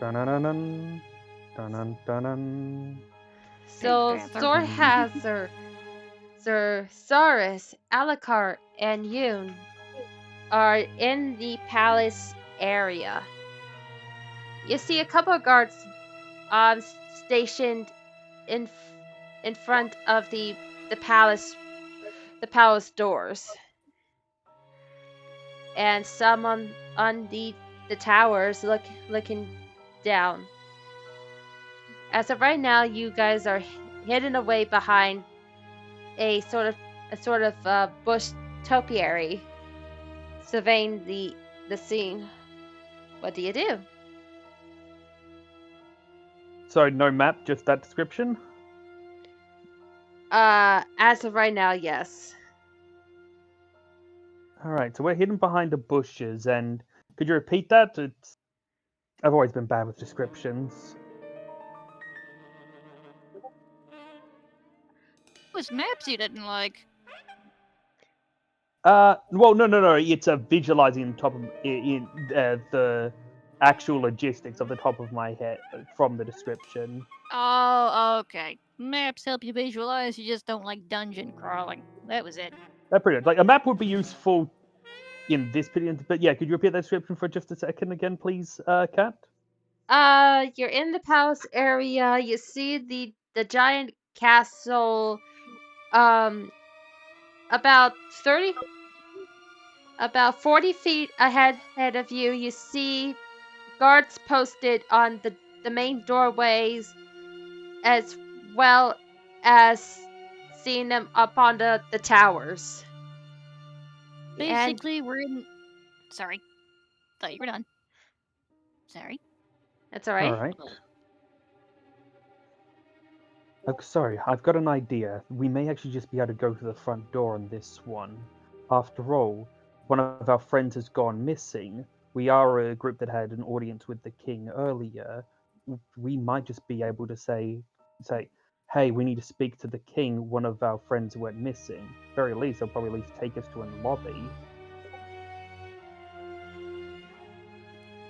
Dun-dun-dun-dun. Dun-dun-dun-dun. So Panther. Zorhazer, Saurus, Alucard, and Yoon are in the palace area. You see a couple of guards stationed in in front of the palace doors, and some on the towers looking down. As of right now, you guys are hidden away behind a sort of bush topiary, surveying the scene. What do you do? So no map, just that description? As of right now, yes. Alright, so we're hidden behind the bushes, and could you repeat that? I've always been bad with descriptions. It was maps you didn't like. Well, no. It's visualizing the top of the actual logistics of the top of my head from the description. Oh, okay. Maps help you visualize, you just don't like dungeon crawling. That was it. That's pretty good. Like a map would be useful in this video, but yeah, could you repeat that description for just a second again, please, Kat? You're in the palace area. You see the giant castle. Um, about 30, about 40 feet ahead of you. You see guards posted on the main doorways, as well as seeing them up on the towers. And Basically, we're in. Sorry. Thought you were done. Sorry. that's all All right. right. Sorry, I've got an idea. We may actually just be able to go to the front door on this one. After all, one of our friends has gone missing. We are a group that had an audience with the king earlier. We might just be able to say, hey, we need to speak to the king. One of our friends went missing. Very least, they'll probably at least take us to a lobby.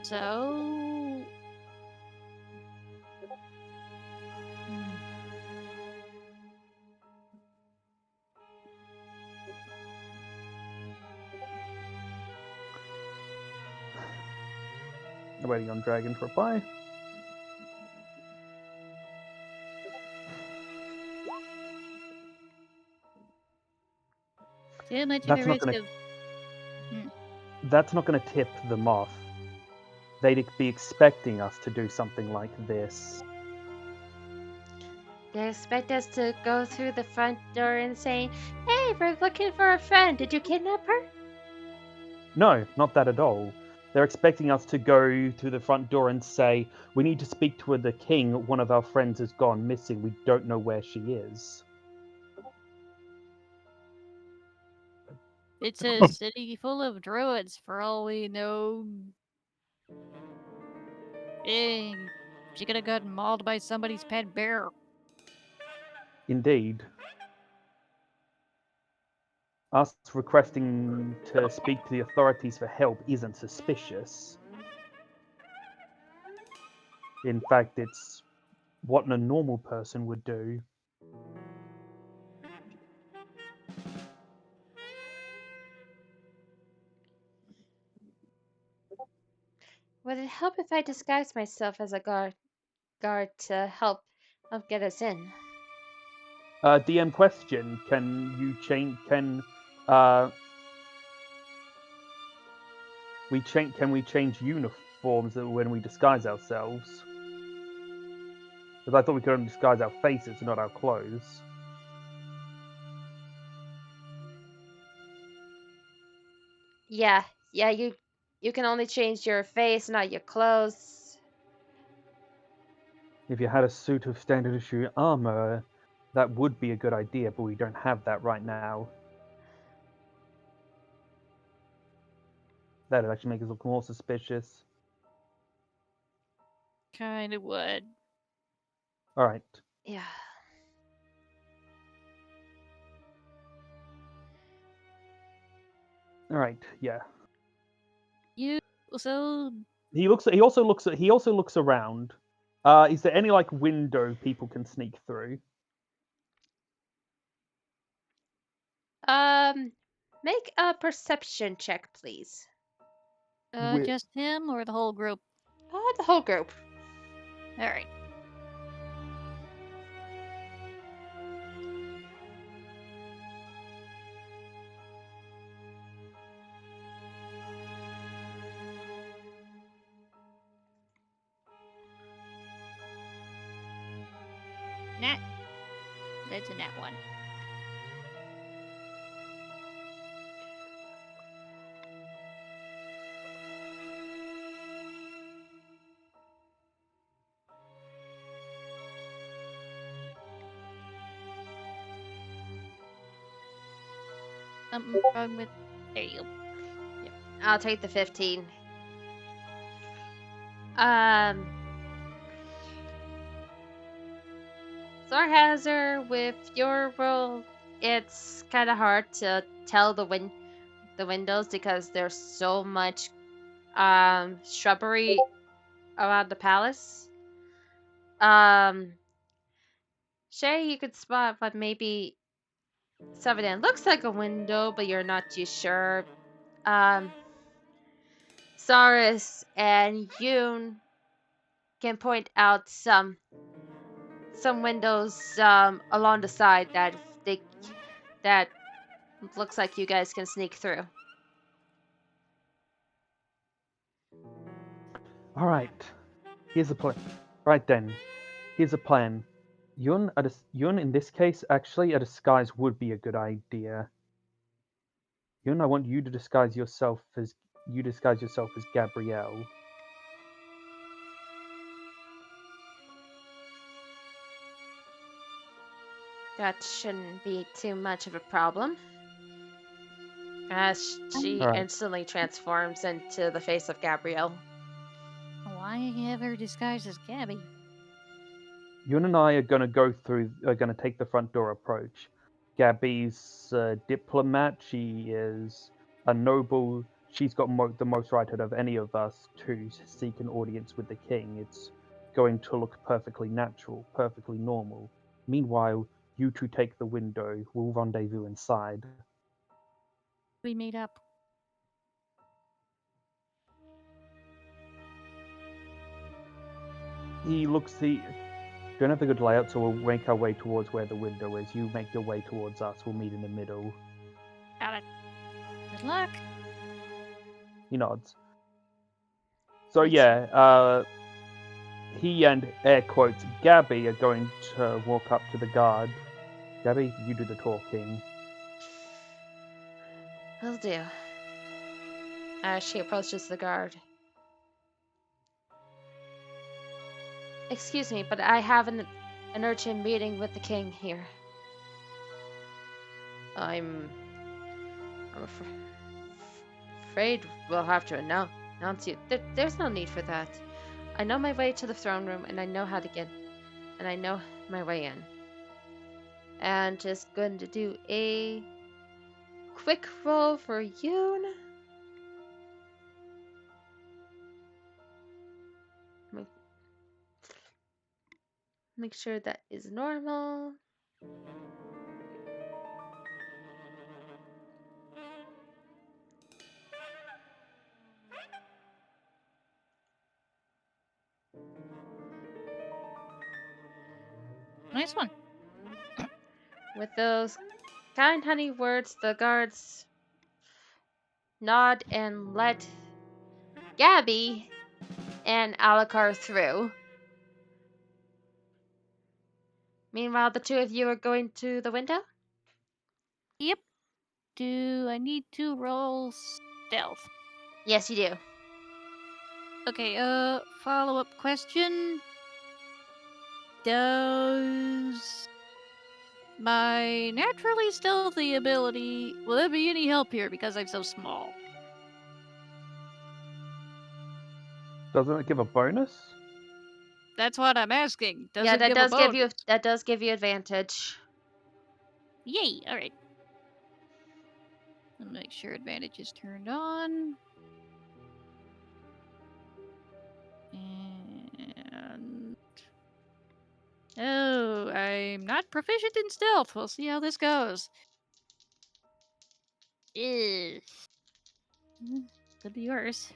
So. Waiting on Dragon to reply. Too much of a That's not risk gonna of. that's not gonna tip them off. They'd be expecting us to do something like this. They expect us to go through the front door and saying, "Hey, we're looking for a friend. Did you kidnap her?" No, not that at all. They're expecting us to go to the front door and say, we need to speak to the king. One of our friends has gone missing. We don't know where she is. It's a city full of druids, for all we know. She could have gotten mauled by somebody's pet bear. Indeed. Us requesting to speak to the authorities for help isn't suspicious. In fact, it's what a normal person would do. Would it help if I disguise myself as a guard to help get us in? DM question: Can you change? Uh, Can we change uniforms when we disguise ourselves? Because I thought we could only disguise our faces, not our clothes. Yeah, you can only change your face, not your clothes. If you had a suit of standard issue armor, that would be a good idea, but we don't have that right now. That'd actually make us look more suspicious. Kind of would. All right. Yeah. All right. Yeah. You so He also looks around. Is there any like window people can sneak through? Make a perception check, please. just him or the whole group? The whole group. All right. Nat. That's a nat one. Something wrong with. There you go. I'll take the 15. Um, Zarhazer, with your roll, it's kind of hard to tell the windows because there's so much shrubbery around the palace. Shay, you could spot, but maybe Seven looks like a window, but you're not too sure. Saris and Yoon can point out some windows along the side that looks like you guys can sneak through. All right. Here's a plan. Right then. Here's a plan. Yun, in this case, actually, a disguise would be a good idea. Yun, I want you to disguise yourself as Gabrielle. That shouldn't be too much of a problem. As she All right. instantly transforms into the face of Gabrielle. Why have her disguised as Gabby? Yun and I are gonna take the front door approach. Gabby's a diplomat. She is a noble. She's got the most right out of any of us to seek an audience with the king. It's going to look perfectly natural, perfectly normal. Meanwhile, you two take the window. We'll rendezvous inside. We meet up. He don't have the good layout, so we'll make our way towards where the window is. You make your way towards us. We'll meet in the middle. Got it. Good luck. He nods. So Thanks. yeah, he and air quotes Gabby are going to walk up to the guard. Gabby, you do the talking. Will do. As she approaches the guard. Excuse me, but I have an urgent meeting with the king here. I'm afraid we'll have to announce you. There's no need for that. I know my way to the throne room, and I know how to get, and I know my way in. And just going to do a quick roll for Yoon. Make sure that is normal. Nice one. With those kind, honey words, the guards nod and let Gabby and Alucard through. Meanwhile, the two of you are going to the window? Yep. Do I need to roll stealth? Yes, you do. Okay, follow-up question. Does my naturally stealthy ability, will there be any help here because I'm so small? Doesn't it give a bonus? That's what I'm asking. Does Yeah, it give a bonus? that does give you advantage. Yay! Alright. Let me make sure advantage is turned on. And... oh, I'm not proficient in stealth. We'll see how this goes. Ugh. Could be worse.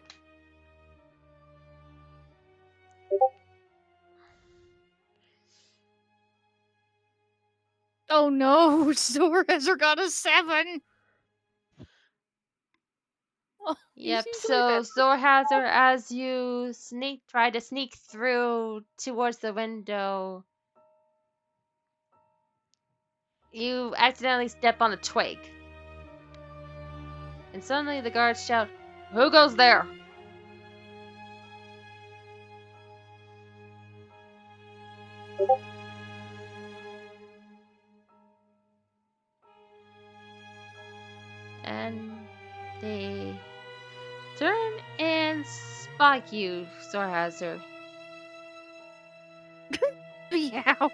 Oh no, Zora got a 7. Oh, he's Yep, usually so better. Zorhazer, as you try to sneak through towards the window, you accidentally step on a twig. And suddenly the guards shout, "Who goes there?" And they turn and spike you, Zorhazer. Meow.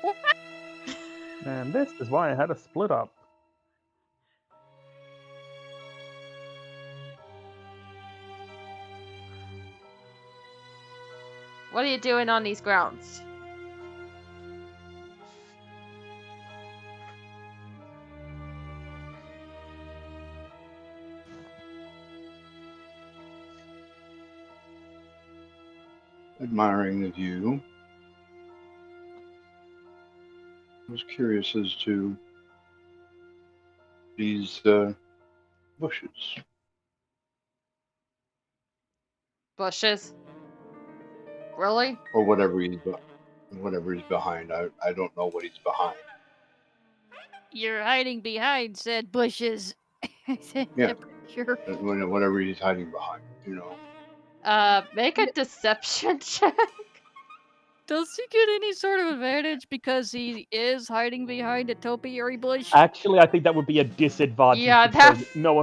And this is why I had to split up. What are you doing on these grounds? Admiring the view. I was curious as to these bushes. Bushes. Really? Or whatever he's behind. I don't know what he's behind. You're hiding behind said bushes. I said, Yeah. sure. Whatever he's hiding behind. Make a deception check. Does he get any sort of advantage because he is hiding behind a topiary bush? Actually, I think that would be a disadvantage Yeah, because that's... no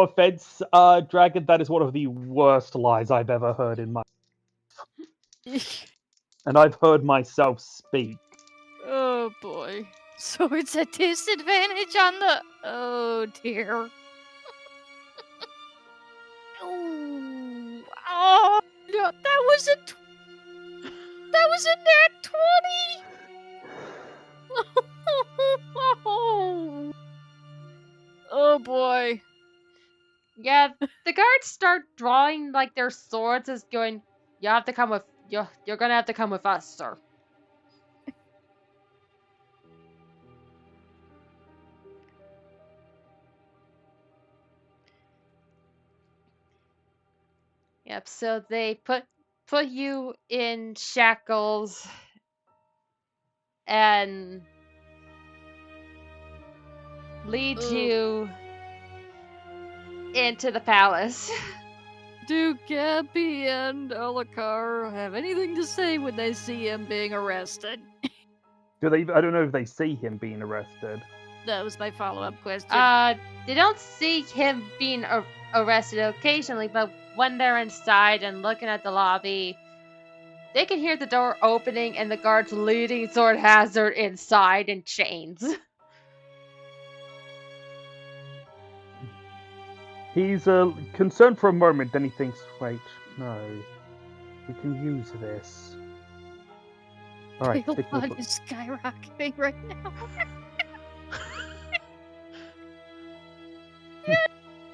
offense, Dragon, that is one of the worst lies I've ever heard in my and I've heard myself speak. Oh boy. So it's a disadvantage on the. Oh dear. Oh, no, that was a nat 20. Oh boy. Yeah, the guards start drawing like their swords as going, "You have to come with you're gonna have to come with us, sir." Yep, so they put you in shackles and lead you into the palace. Do Gabby and Alucard have anything to say when they see him being arrested? Do they? I don't know if they see him being arrested. That was my follow-up question. They don't see him being arrested occasionally, but when they're inside and looking at the lobby, they can hear the door opening and the guards leading Swordhazard inside in chains. He's concerned for a moment, then he thinks, wait, no, we can use this. Alright, Bail stick to bond the is skyrocketing right now.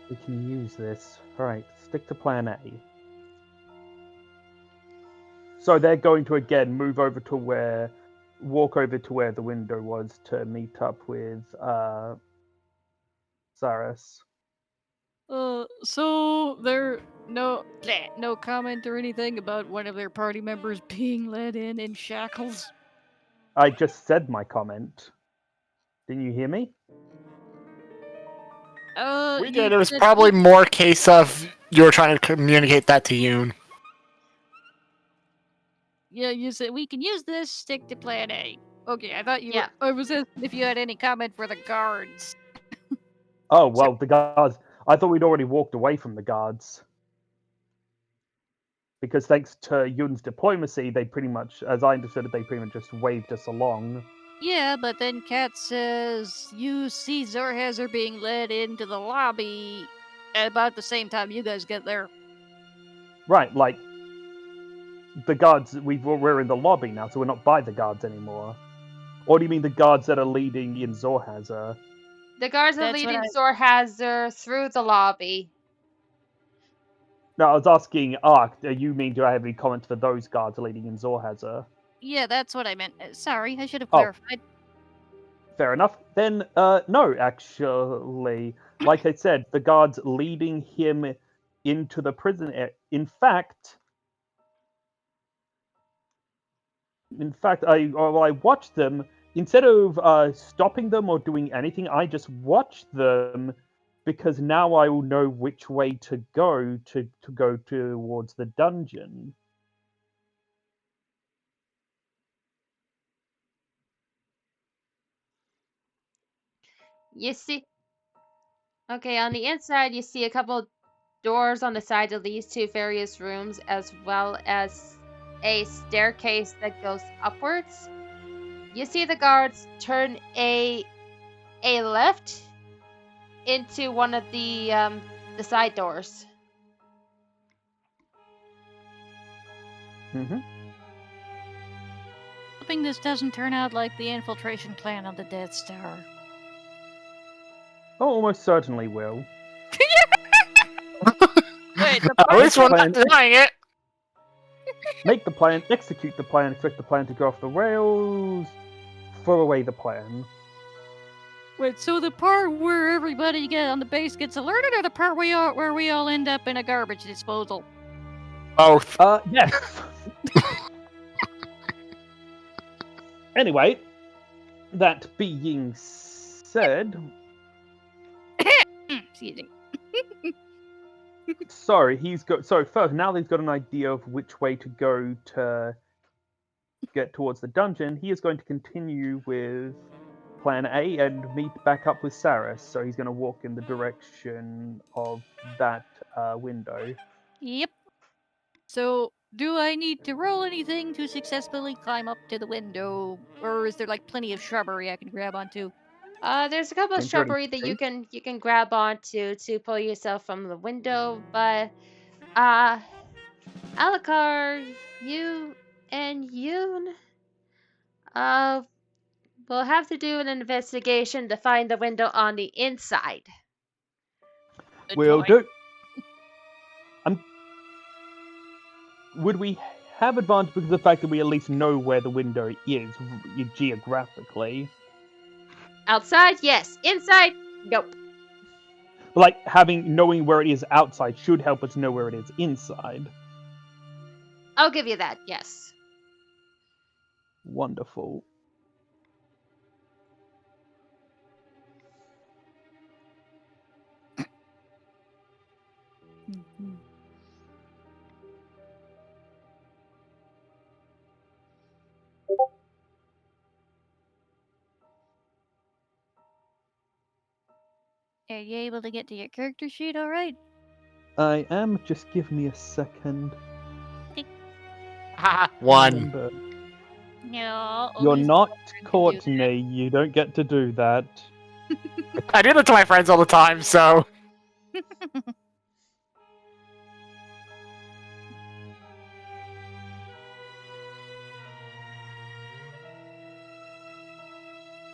we can use this. Alright, stick to plan A. So they're going to again walk over to where the window was to meet up with Saris. So there no comment or anything about one of their party members being led in shackles. I just said my comment. Didn't you hear me? We did. It was probably more case of you were trying to communicate that to Yoon. Yeah, you said we can use this. Stick to plan A. Okay, I thought you Yeah. were. I was asking if you had any comment for the guards. Oh, well, the guards. I thought we'd already walked away from the guards. Because thanks to Yun's diplomacy, they pretty much, as I understood it, they pretty much just waved us along. Yeah, but then Kat says you see Zorhazer being led into the lobby at about the same time you guys get there. Right, like, the guards, we're in the lobby now, so we're not by the guards anymore. Or do you mean the guards that are leading in Zorhazer? The guards are That's what leading I. Zorhazer through the lobby. No, I was asking Ark, you mean do I have any comments for those guards leading in Zorhazer? Yeah, that's what I meant. Sorry, I should have Oh. clarified. Fair enough. Then, no, actually. Like I said, the guards leading him into the prison. In fact, I watched them. Instead of stopping them or doing anything, I just watched them because now I will know which way to go towards the dungeon. You see, okay, on the inside, you see a couple doors on the side that leads to various rooms, as well as a staircase that goes upwards. You see the guards turn a left into one of the side doors. Hmm. Hoping this doesn't turn out like the infiltration plan on the Death Star. Oh, almost certainly will. Wait, the At least we're plan- not denying it. Make the plan, execute the plan, expect the plan to go off the rails, throw away the plan. Wait, so the part where everybody get on the base gets alerted, or the part where we all end up in a garbage disposal? Both. Yes. Anyway, that being said, Excuse me. so first now that he's got an idea of which way to go to get towards the dungeon, he is going to continue with plan A and meet back up with Saris. So he's going to walk in the direction of that window. Yep. So, do I need to roll anything to successfully climb up to the window, or is there like plenty of shrubbery I can grab onto? There's a couple of Entering shrubbery that space. you can grab onto to pull yourself from the window, but Alucard, you and Yoon, uh, will have to do an investigation to find the window on the inside. Good Will point. do. Would we have advantage because of the fact that we at least know where the window is geographically? Outside, yes. Inside, nope. But like knowing where it is outside should help us know where it is inside. I'll give you that, yes. Wonderful. Are you able to get to your character sheet all right? I am. Just give me a second. One. Remember, No. you're only not Slytherin can do that. Courtney. You don't get to do that. I do that to my friends all the time, so.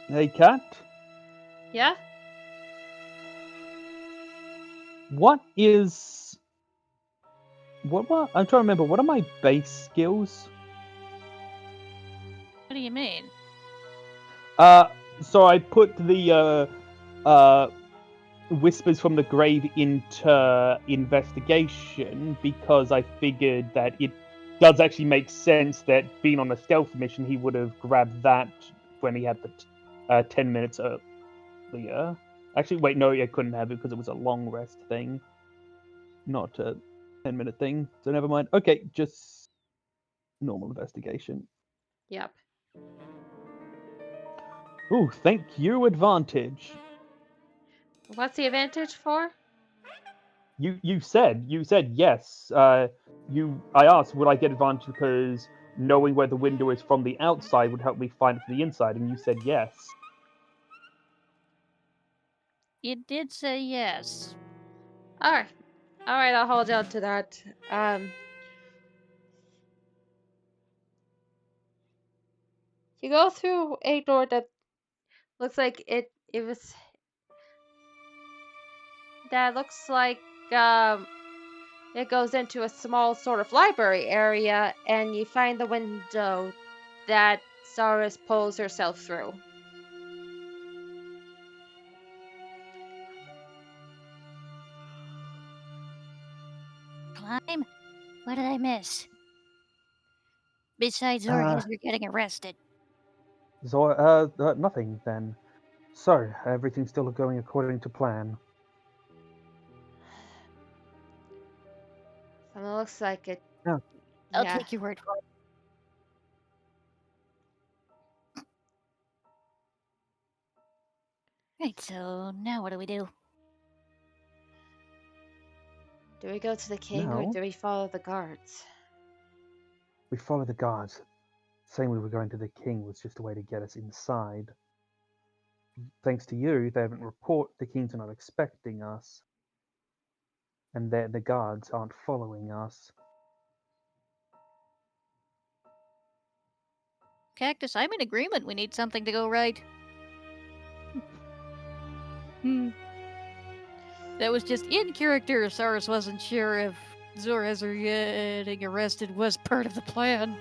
Hey, Kat. Yeah? What is? What? I'm trying to remember. What are my base skills? What do you mean? So I put the Whispers from the Grave into investigation because I figured that it does actually make sense that being on a stealth mission, he would have grabbed that when he had the 10 minutes earlier. Actually, wait, no, I couldn't have it because it was a long rest thing, not a 10-minute thing. So never mind. Okay, just Normal investigation. Yep. Ooh, thank you, advantage. What's the advantage for? You said yes. I asked would I get advantage because knowing where the window is from the outside would help me find it from the inside, and you said yes. It did say yes. Alright. Alright, I'll hold on to that. You go through a door that looks like that looks like it goes into a small sort of library area, and you find the window that Saris pulls herself through. Climb? What did I miss? Besides Zorghazir getting arrested. Nothing then. So everything's still going according to plan. It looks like it. Yeah. I'll Yeah. take your word for it. Right, so now what do we do? Do we go to the king or Now do we follow the guards? we follow the guards. Saying we were going to the king was just a way to get us inside. Thanks to you, they haven't the kings are not expecting us, and the guards aren't following us. Cactus, I'm in agreement. We need something to go right. That was just in character. Saris wasn't sure if Zorghazir getting arrested was part of the plan.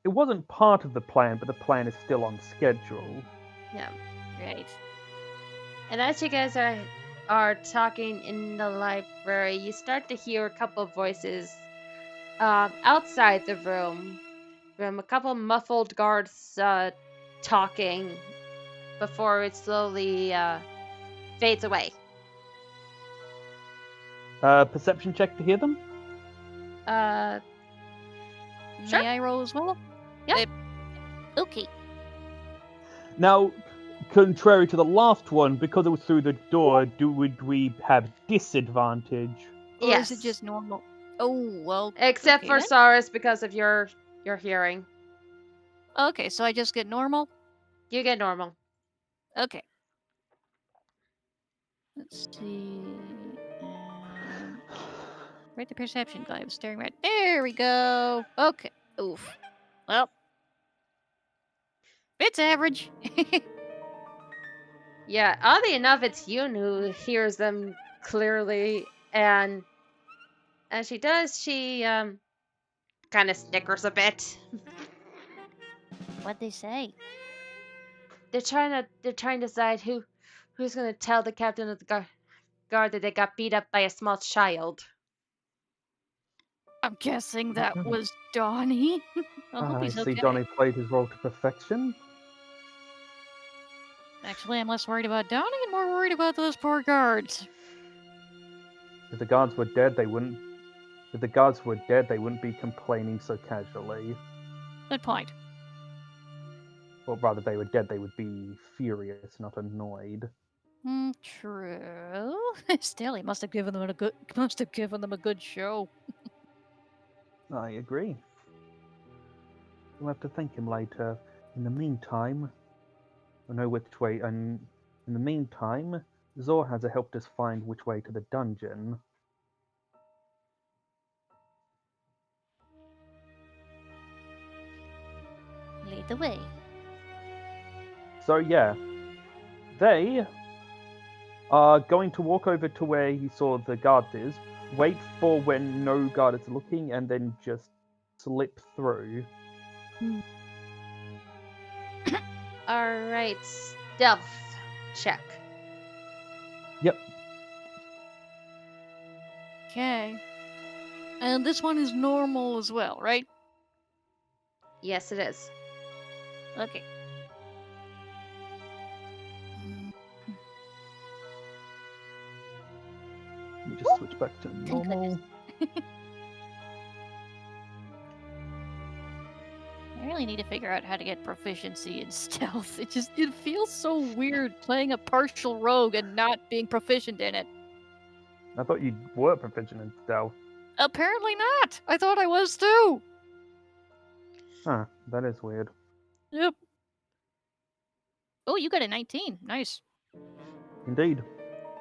It wasn't part of the plan, but the plan is still on schedule. Yeah. Right. And as you guys are talking in the library, you start to hear a couple of voices outside the room from a couple muffled guards talking before it slowly fades away. Perception check to hear them. Sure. May I roll as well? Yeah. Okay. Now, contrary to the last one, because it was through the door, would we have disadvantage? Or Yes. is it just normal? Oh, well. Except okay, for then. Saris because of your hearing. Okay, so I just get normal? You get normal. Okay. Let's see. Right the perception guy. I was staring right. There we go. Okay. Oof. Well. It's average. Yeah, oddly enough, it's Yoon who hears them clearly, and as she does, she kind of snickers a bit. What'd they say? They're trying to decide who's gonna tell the captain of the guard that they got beat up by a small child. I'm guessing that was Donnie. I hope I he's see okay. Donnie played his role to perfection. Actually, I'm less worried about Donnie and more worried about those poor guards. If the guards were dead, they wouldn't. If the guards were dead, they wouldn't be complaining so casually. Good point. Or rather, they were dead, they would be furious, not annoyed. True. Still, he must have given them a good show. I agree. We'll have to thank him later. In the meantime, I know which way. And in the meantime, Zor has helped us find which way to the dungeon. Lead the way. So yeah, they are going to walk over to where he saw the guards is, wait for when no guard is looking, and then just slip through. Alright, stealth check. Yep. Okay. And this one is normal as well, right? Yes, it is. Okay. Let me just switch back to Thank normal. really need to figure out how to get proficiency in stealth. It feels so weird playing a partial rogue and not being proficient in it. I thought you were proficient in stealth. Apparently not. I thought I was too. Huh, that is weird. Yep. Oh, you got a 19. Nice. Indeed.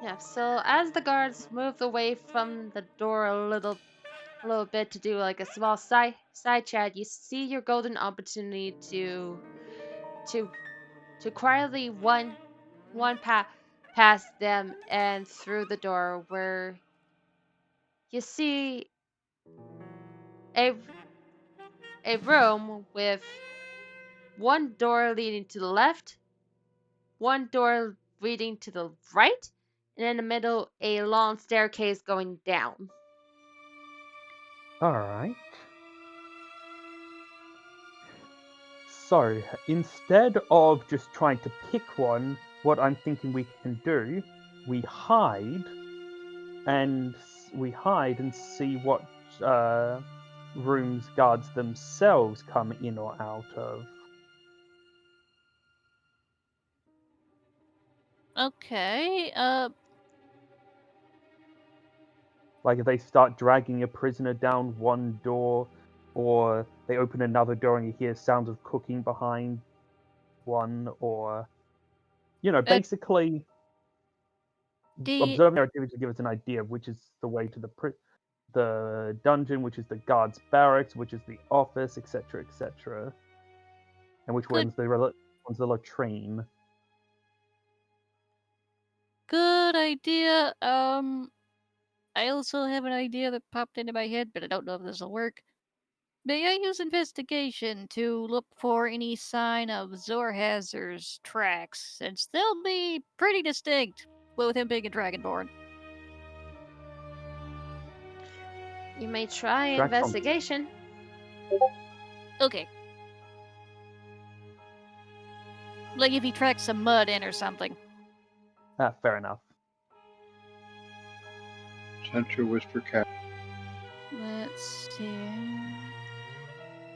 Yeah, so as the guards move away from the door a little bit to do like a small side chat, you see your golden opportunity to quietly past them and through the door, where you see a room with one door leading to the left, one door leading to the right, and in the middle a long staircase going down. Alright. So, instead of just trying to pick one, what I'm thinking we can do, we hide and see what rooms guards themselves come in or out of. Okay. Like if they start dragging a prisoner down one door, or they open another door and you hear sounds of cooking behind one, or basically The observing their activities to give us an idea of which is the way to the dungeon, which is the guards' barracks, which is the office, etc., etc., and which Good. one's the latrine. Good idea. I also have an idea that popped into my head, but I don't know if this will work. May I use investigation to look for any sign of Zorhazer's tracks, since they'll be pretty distinct with him being a dragonborn. You may try Tracks on- investigation. Okay. Like if he tracks some mud in or something. Fair enough. Center Whisper Cat. Let's see.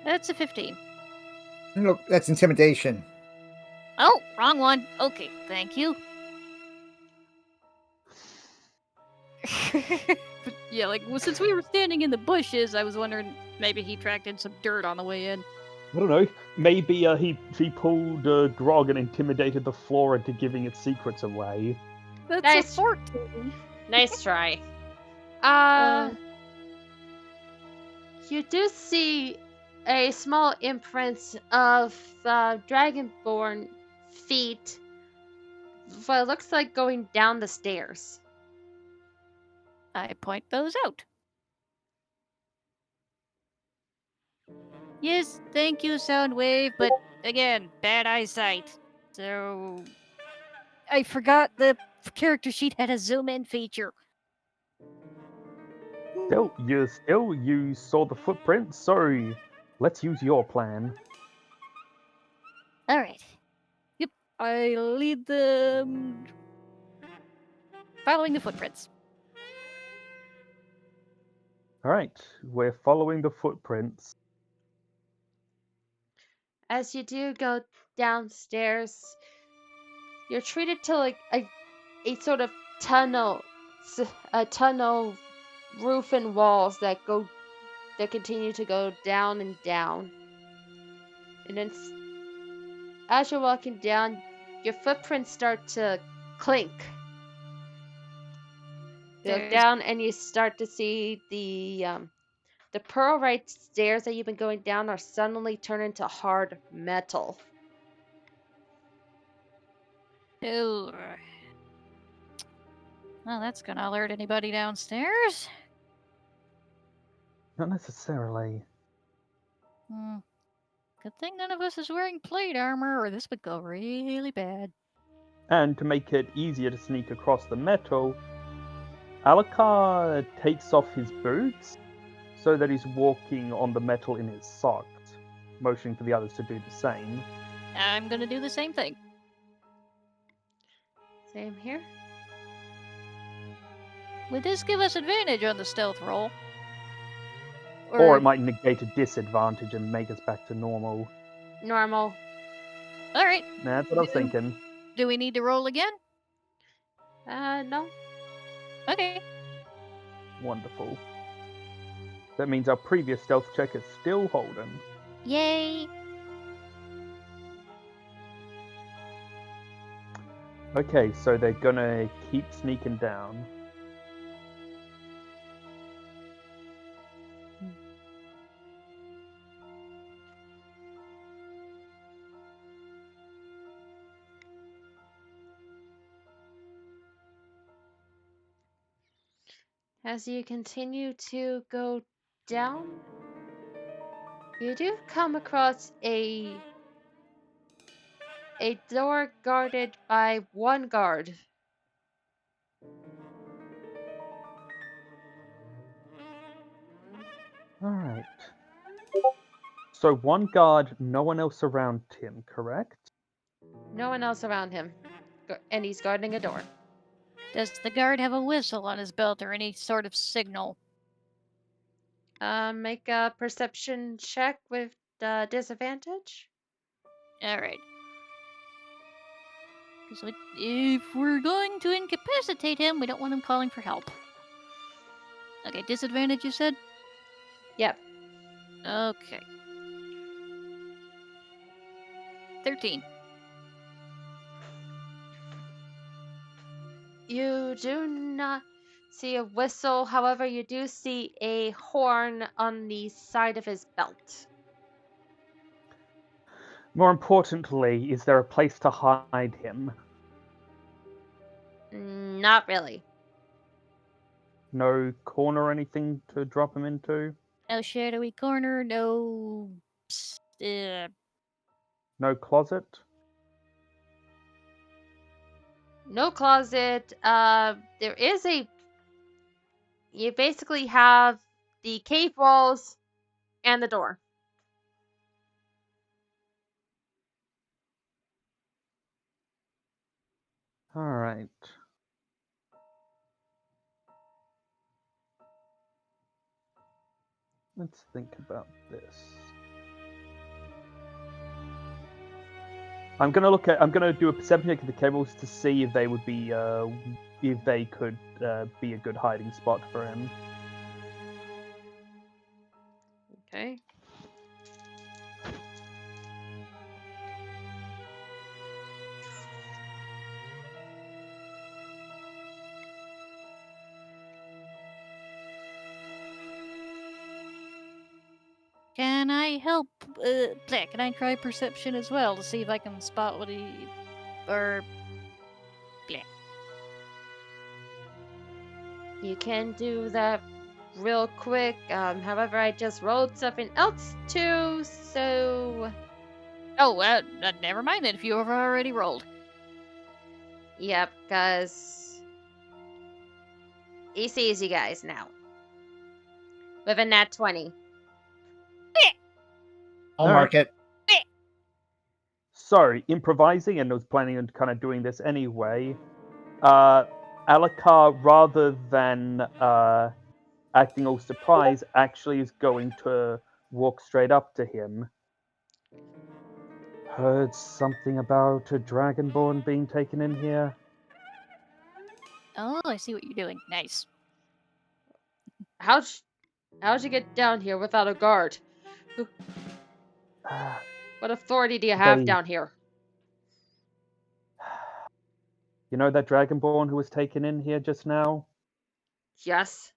That's a 15. Look, that's intimidation. Oh, wrong one. Okay, thank you. But yeah, since we were standing in the bushes, I was wondering maybe he tracked in some dirt on the way in. I don't know. Maybe he pulled Grog and intimidated the flora into giving its secrets away. That's Nice. a 14. Nice try. You do see a small imprint of dragonborn feet, what looks like going down the stairs. I point those out. Yes, thank you, Soundwave, but again, bad eyesight. So I forgot the character sheet had a zoom in feature. Still, you saw the footprints, so let's use your plan. All right. Yep, I lead them following the footprints. All right, we're following the footprints. As you do go downstairs, you're treated to like a sort of tunnel, a tunnel roof and walls that continue to go down and down. And then as you're walking down, your footprints start to clink. You look down and you start to see the pearl right stairs that you've been going down are suddenly turned into hard metal. Oh. Well, that's gonna alert anybody downstairs. Not necessarily. Good thing none of us is wearing plate armor, or this would go really bad. And to make it easier to sneak across the metal, Alucard takes off his boots so that he's walking on the metal in his socks, motioning for the others to do the same. I'm gonna do the same thing. Same here. Would this give us advantage on the stealth roll? Or it might negate a disadvantage and make us back to normal. Normal. All right. That's what I was thinking. Do we need to roll again? No. Okay. Wonderful. That means our previous stealth check is still holding. Yay. Okay, so they're gonna keep sneaking down. As you continue to go down, you do come across a door guarded by one guard. Alright. So one guard, no one else around him, correct? No one else around him. And he's guarding a door. Does the guard have a whistle on his belt or any sort of signal? Make a perception check with disadvantage. All right. Because if we're going to incapacitate him, we don't want him calling for help. Okay, disadvantage, you said? Yep. Okay. 13. You do not see a whistle, however, you do see a horn on the side of his belt. More importantly, is there a place to hide him? Not really. No corner or anything to drop him into? No shadowy corner, no... No closet? No closet. There is a. You basically have the cave walls and the door. Alright. Let's think about this. I'm gonna do a perception check of the cables to see if they would be if they could be a good hiding spot for him. Okay. Can I help? Can I try perception as well to see if I can spot what he... or... You can do that real quick. However, I just rolled something else too, so Oh, never mind then if you have already rolled. yep, because he sees you guys now with a nat 20. I'll All mark it. So, improvising, and I was planning on kind of doing this anyway. Alakar, rather than acting all surprised, actually is going to walk straight up to him. Heard something about a dragonborn being taken in here? Oh, I see what you're doing. Nice. How'd you get down here without a guard? What authority do you have They- down here? You know that dragonborn who was taken in here just now? Yes.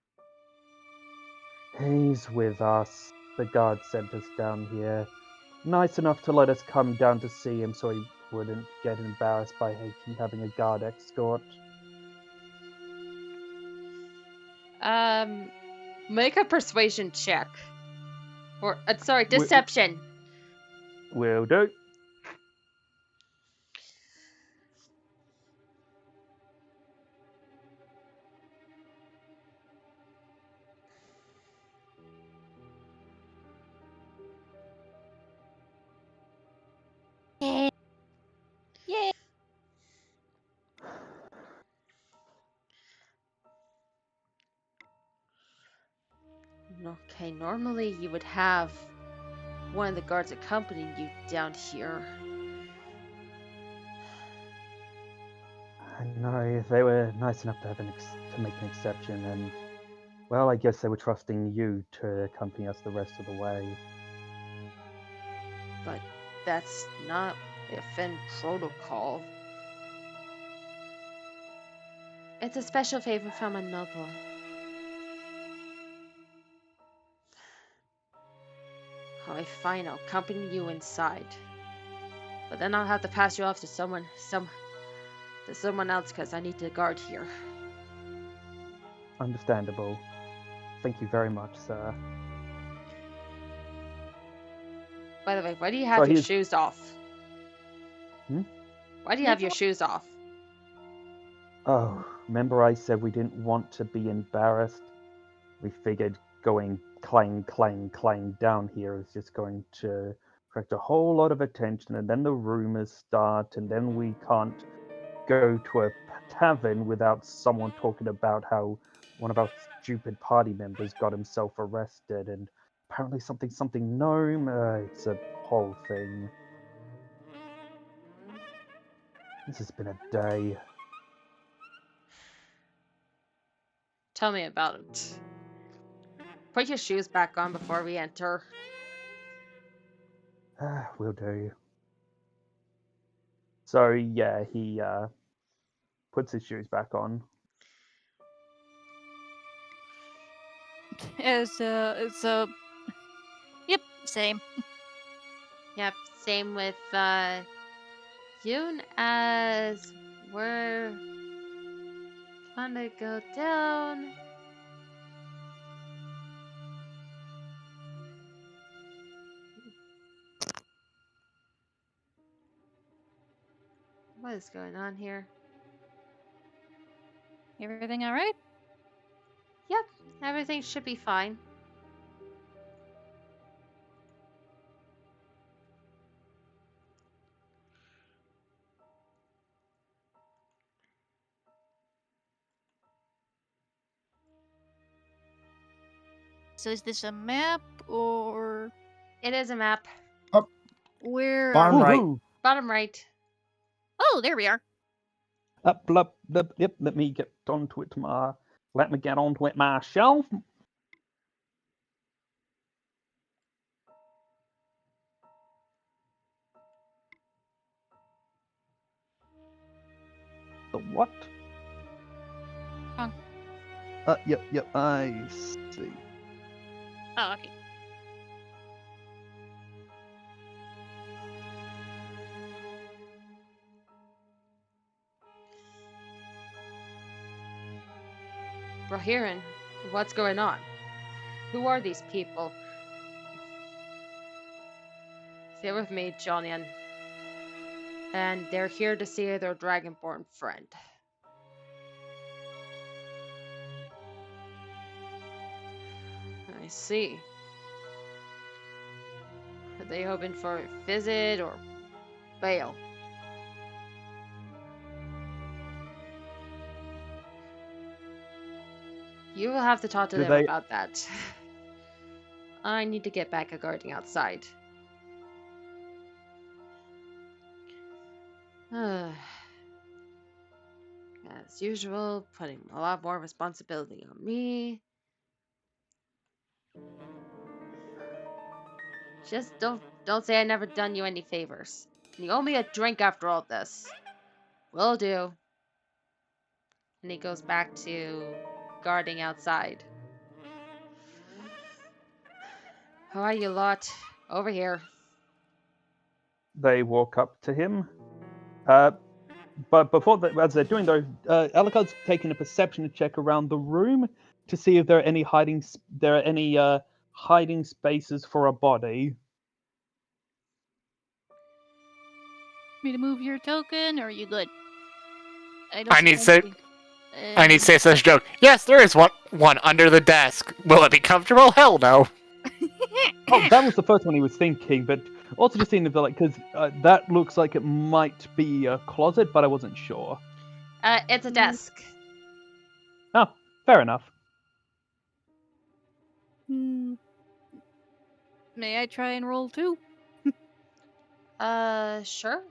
He's with us. The guard sent us down here. Nice enough to let us come down to see him so he wouldn't get embarrassed by having a guard escort. Make a persuasion check. Or sorry, Wi- deception. Will do. Yay. Yay. Okay, normally you would have one of the guards accompanying you down here. I know they were nice enough to have to make an exception, and well, I guess they were trusting you to accompany us the rest of the way. But that's not within protocol. It's a special favor from a noble. Alright, fine, I'll accompany you inside. But then I'll have to pass you off to someone else because I need to guard here. Understandable. Thank you very much, sir. By the way, why do you have So your he's shoes off? Hmm? Why do you have your shoes off? Oh, remember I said we didn't want to be embarrassed? We figured going clang, clang, clang down here is just going to attract a whole lot of attention, and then the rumors start, and then we can't go to a tavern without someone talking about how one of our stupid party members got himself arrested, and apparently something gnome. It's a whole thing. This has been a day. Tell me about it. Put your shoes back on before we enter. Will do. So yeah, he puts his shoes back on. Yep, same. Yep, same with Yoon as we're gonna go down. What is going on here? Everything all right? Yep, everything should be fine. So is this a map or It is a map. where? Bottom right. Woohoo! Bottom right. Oh, there we are. Yep, let me get onto it let me get onto it myself. The what? Wrong. Yep, I see. Oh, okay. Rohirrim, what's going on? Who are these people? Stay with me, Jonian. And they're here to see their dragonborn friend. I see. Are they hoping for a visit or bail? You will have to talk to Do them they? about that. I need to get back a guarding outside. As usual, putting a lot more responsibility on me. Just don't say I never done you any favors. You owe me a drink after all this. Will do. And he goes back to guarding outside. How are you lot? Over here. They walk up to him. But before that, as they're doing though, Alucard's taking a perception check around the room to see if there are any hiding spaces for a body. Me to move your token, or are you good? don't I see need to say, anything. I need to say such a joke. Yes, there is one under the desk. Will it be comfortable? Hell no. Oh, that was the first one he was thinking, but also just seeing if because that looks like it might be a closet, but I wasn't sure. It's a desk. Oh, fair enough. Hmm. May I try and roll too? Sure.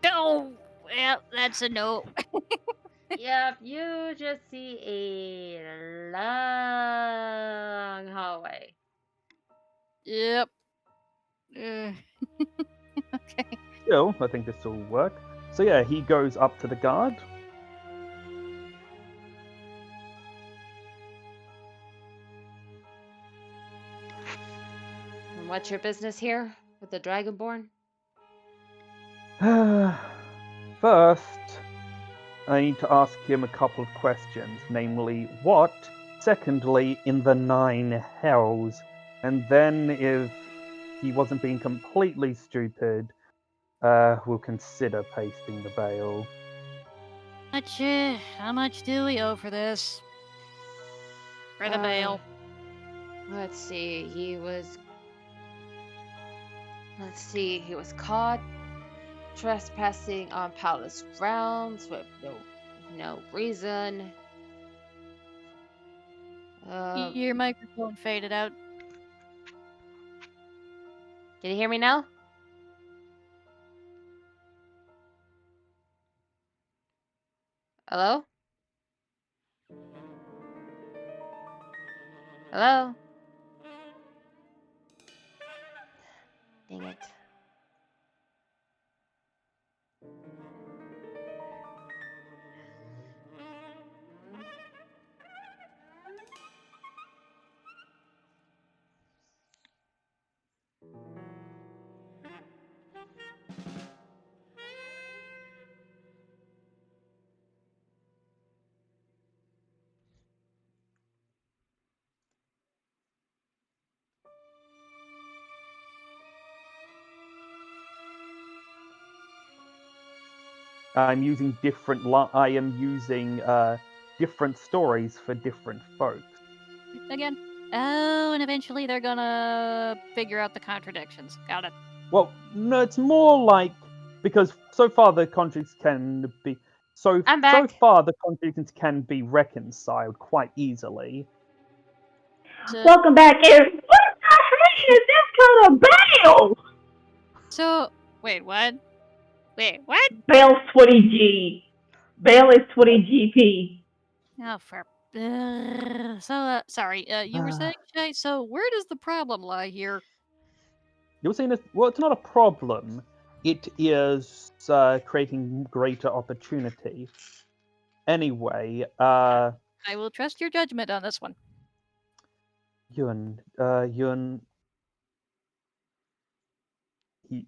No! Well, that's a no. Yep, you just see a long hallway. Yep. Uh, okay. Still, I think this will work. So yeah, he goes up to the guard. And what's your business here with the Dragonborn? First, I need to ask him a couple of questions, namely, what? Secondly, in the nine hells. And then, if he wasn't being completely stupid, we'll consider pasting the bail. How much do we owe for this? For the bail. Let's see. He was caught trespassing on palace grounds with no reason. Your microphone faded out. Can you hear me now? Hello? Hello? Dang it. I am using different different stories for different folks. Again. Oh, and eventually they're gonna figure out the contradictions. Got it. Well, no, it's more like because so far the contradictions can be I'm so back. far the contradictions can be reconciled quite easily. So, Welcome back, and what the heck is this kind of bail? so wait, what? Wait, what? Bail's 20G. Bail is 20 GP. Oh, for. Sorry. You were saying, Shay. So, where does the problem lie here? You're saying well, it's not a problem. It is creating greater opportunity. Anyway, I will trust your judgment on this one. Yun,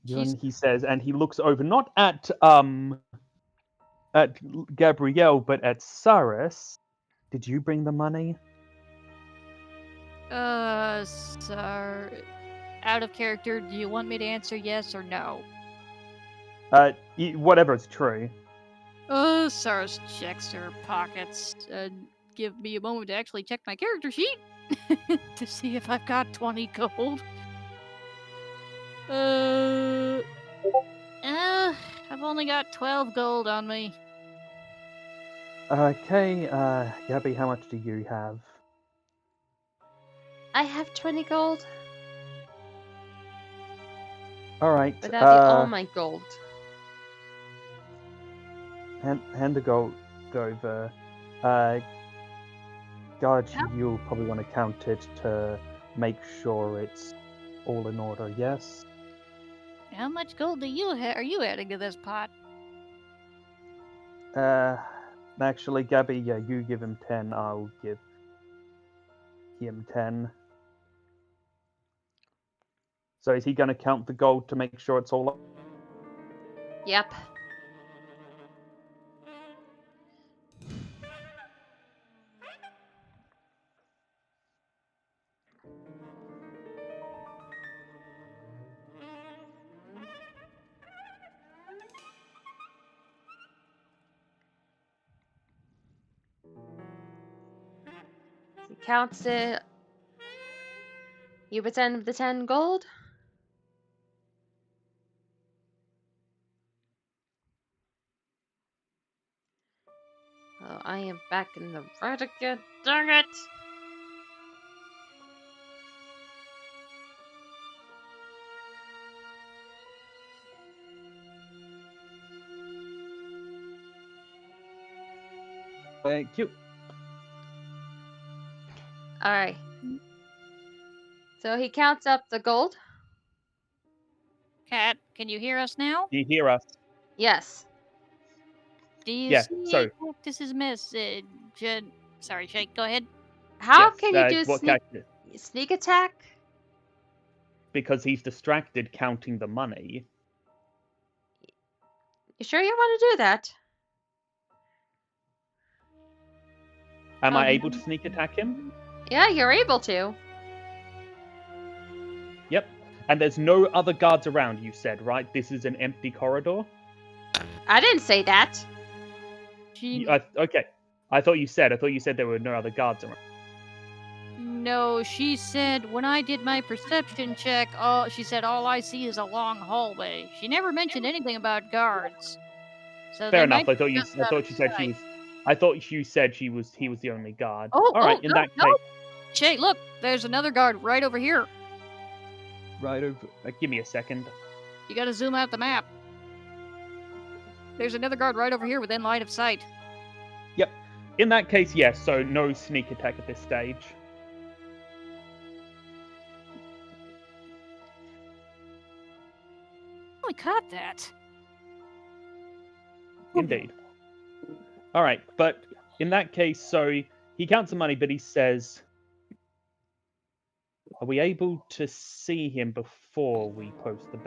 She's. he says, and he looks over not at Gabrielle, but at Cyrus. Did you bring the money? Sorry. Out of character, do you want me to answer yes or no? Whatever is true. Saras checks her pockets and give me a moment to actually check my character sheet to see if I've got 20 gold. I've only got 12 gold on me. Okay, Gabby, how much do you have? I have 20 gold, All right. but that'd be all my gold. Hand the gold over. Guard, you'll probably want to count it to make sure it's all in order. Yes. How much gold are you adding to this pot? Actually, Gabby, yeah, you give him 10. I'll give him 10. So is he going to count the gold to make sure it's all? Yep. He counts it. You pretend the 10 gold? Oh, I am back in the right again. Dang it! Thank you. All right. So he counts up the gold. Cat, can you hear us now? Do you hear us? Yes. Do you Yeah, see so- Cactus's message? Sorry, Shake, go ahead. How Yes, can you do what sneak attack? Because he's distracted counting the money. You sure you want to do that? Am I able to sneak attack him? Yeah, you're able to. Yep. And there's no other guards around, you said, right? This is an empty corridor? I didn't say that. Okay. I thought you said there were no other guards around. No, she said when I did my perception check, she said all I see is a long hallway. She never mentioned anything about guards. So Fair they enough. might I thought be you just out of said she sight. was. I thought you said he was the only guard. Oh, All right. In no, that no. case, Shay, look, there's another guard right over here. right over. Give me a second. You gotta zoom out the map. There's another guard right over here within line of sight. Yep. In that case, yes. So no sneak attack at this stage. We caught that. Indeed. All right, but in that case, so he counts the money, but he says, "Are we able to see him before we post the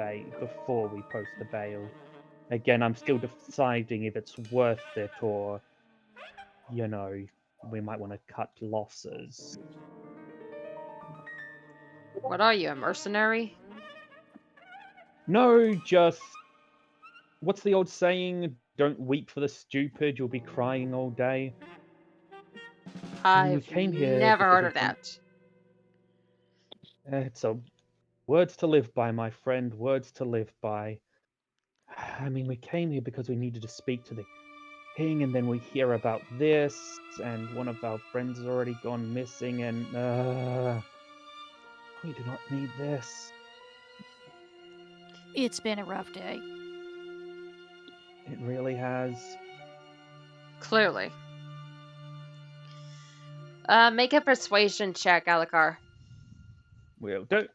bail? Again, I'm still deciding if it's worth it, or we might want to cut losses." What are you, a mercenary? No, just what's the old saying? Don't weep for the stupid. You'll be crying all day. We I've came here never because heard we of that. It's a words to live by, my friend. Words to live by. I mean, we came here because we needed to speak to the king, and then we hear about this, and one of our friends has already gone missing, and we do not need this. It's been a rough day. It really has. Clearly. Make a persuasion check, Alucard. Will do.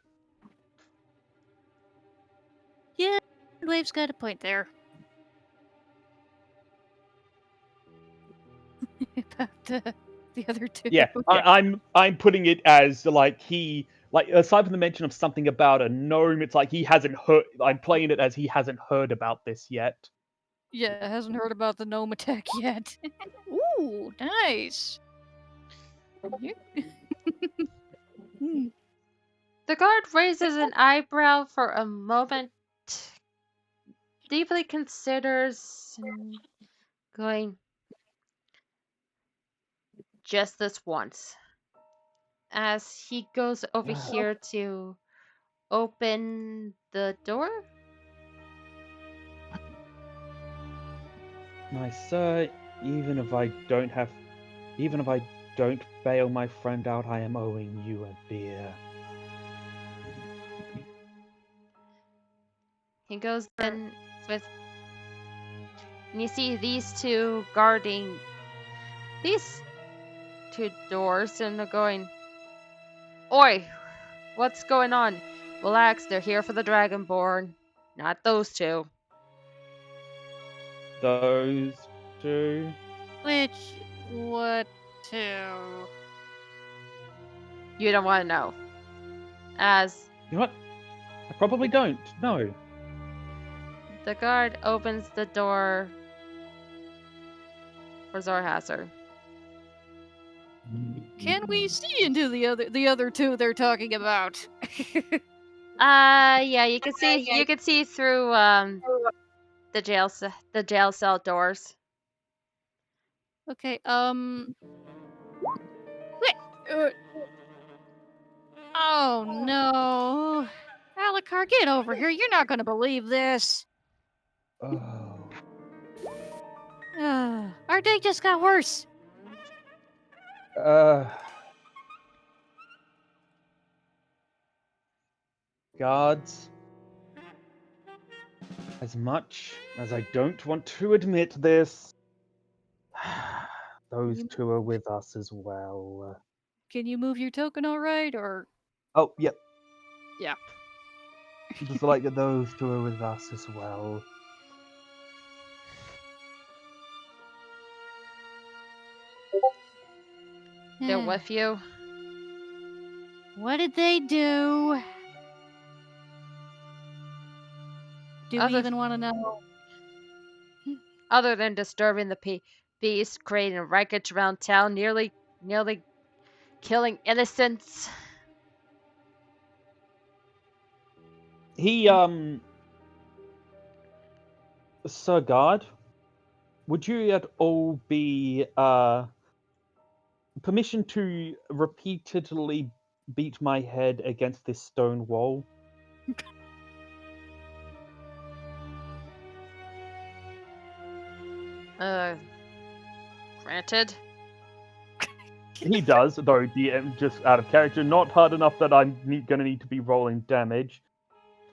Yeah, Wave's got a point there. About the other two. Yeah, I'm putting it as like aside from the mention of something about a gnome, it's like he hasn't heard. I'm playing it as he hasn't heard about this yet. Yeah, hasn't heard about the gnome attack yet. Ooh, nice. The guard raises an eyebrow for a moment, deeply considers, and going, just this once. As he goes over here to open the door. My sir, even if I don't bail my friend out, I am owing you a beer. He goes in with, and you see these two guarding these two doors, and they're going, "Oi, what's going on? Relax, they're here for the Dragonborn, not those two." Those two? What two? You don't want to know. As You know what? I probably don't. No. the guard opens the door for Zorhasser. Can we see into the other two they're talking about? Yeah, you can see through the jail cell doors. Okay, wait, oh no. Alucard, get over here. You're not gonna believe this. Oh. Our day just got worse. Guards. As much as I don't want to admit this, Those two are with us as well. Can you move your token all right, or Oh, yep. yeah? Just like those two are with us as well. They're with you. What did they do? Do we Other even want to know? other than disturbing the peace, creating wreckage around town, nearly killing innocents. He, Sir Guard, would you at all be, permission to repeatedly beat my head against this stone wall? Granted. He does, though DM just out of character, not hard enough that I'm gonna need to be rolling damage.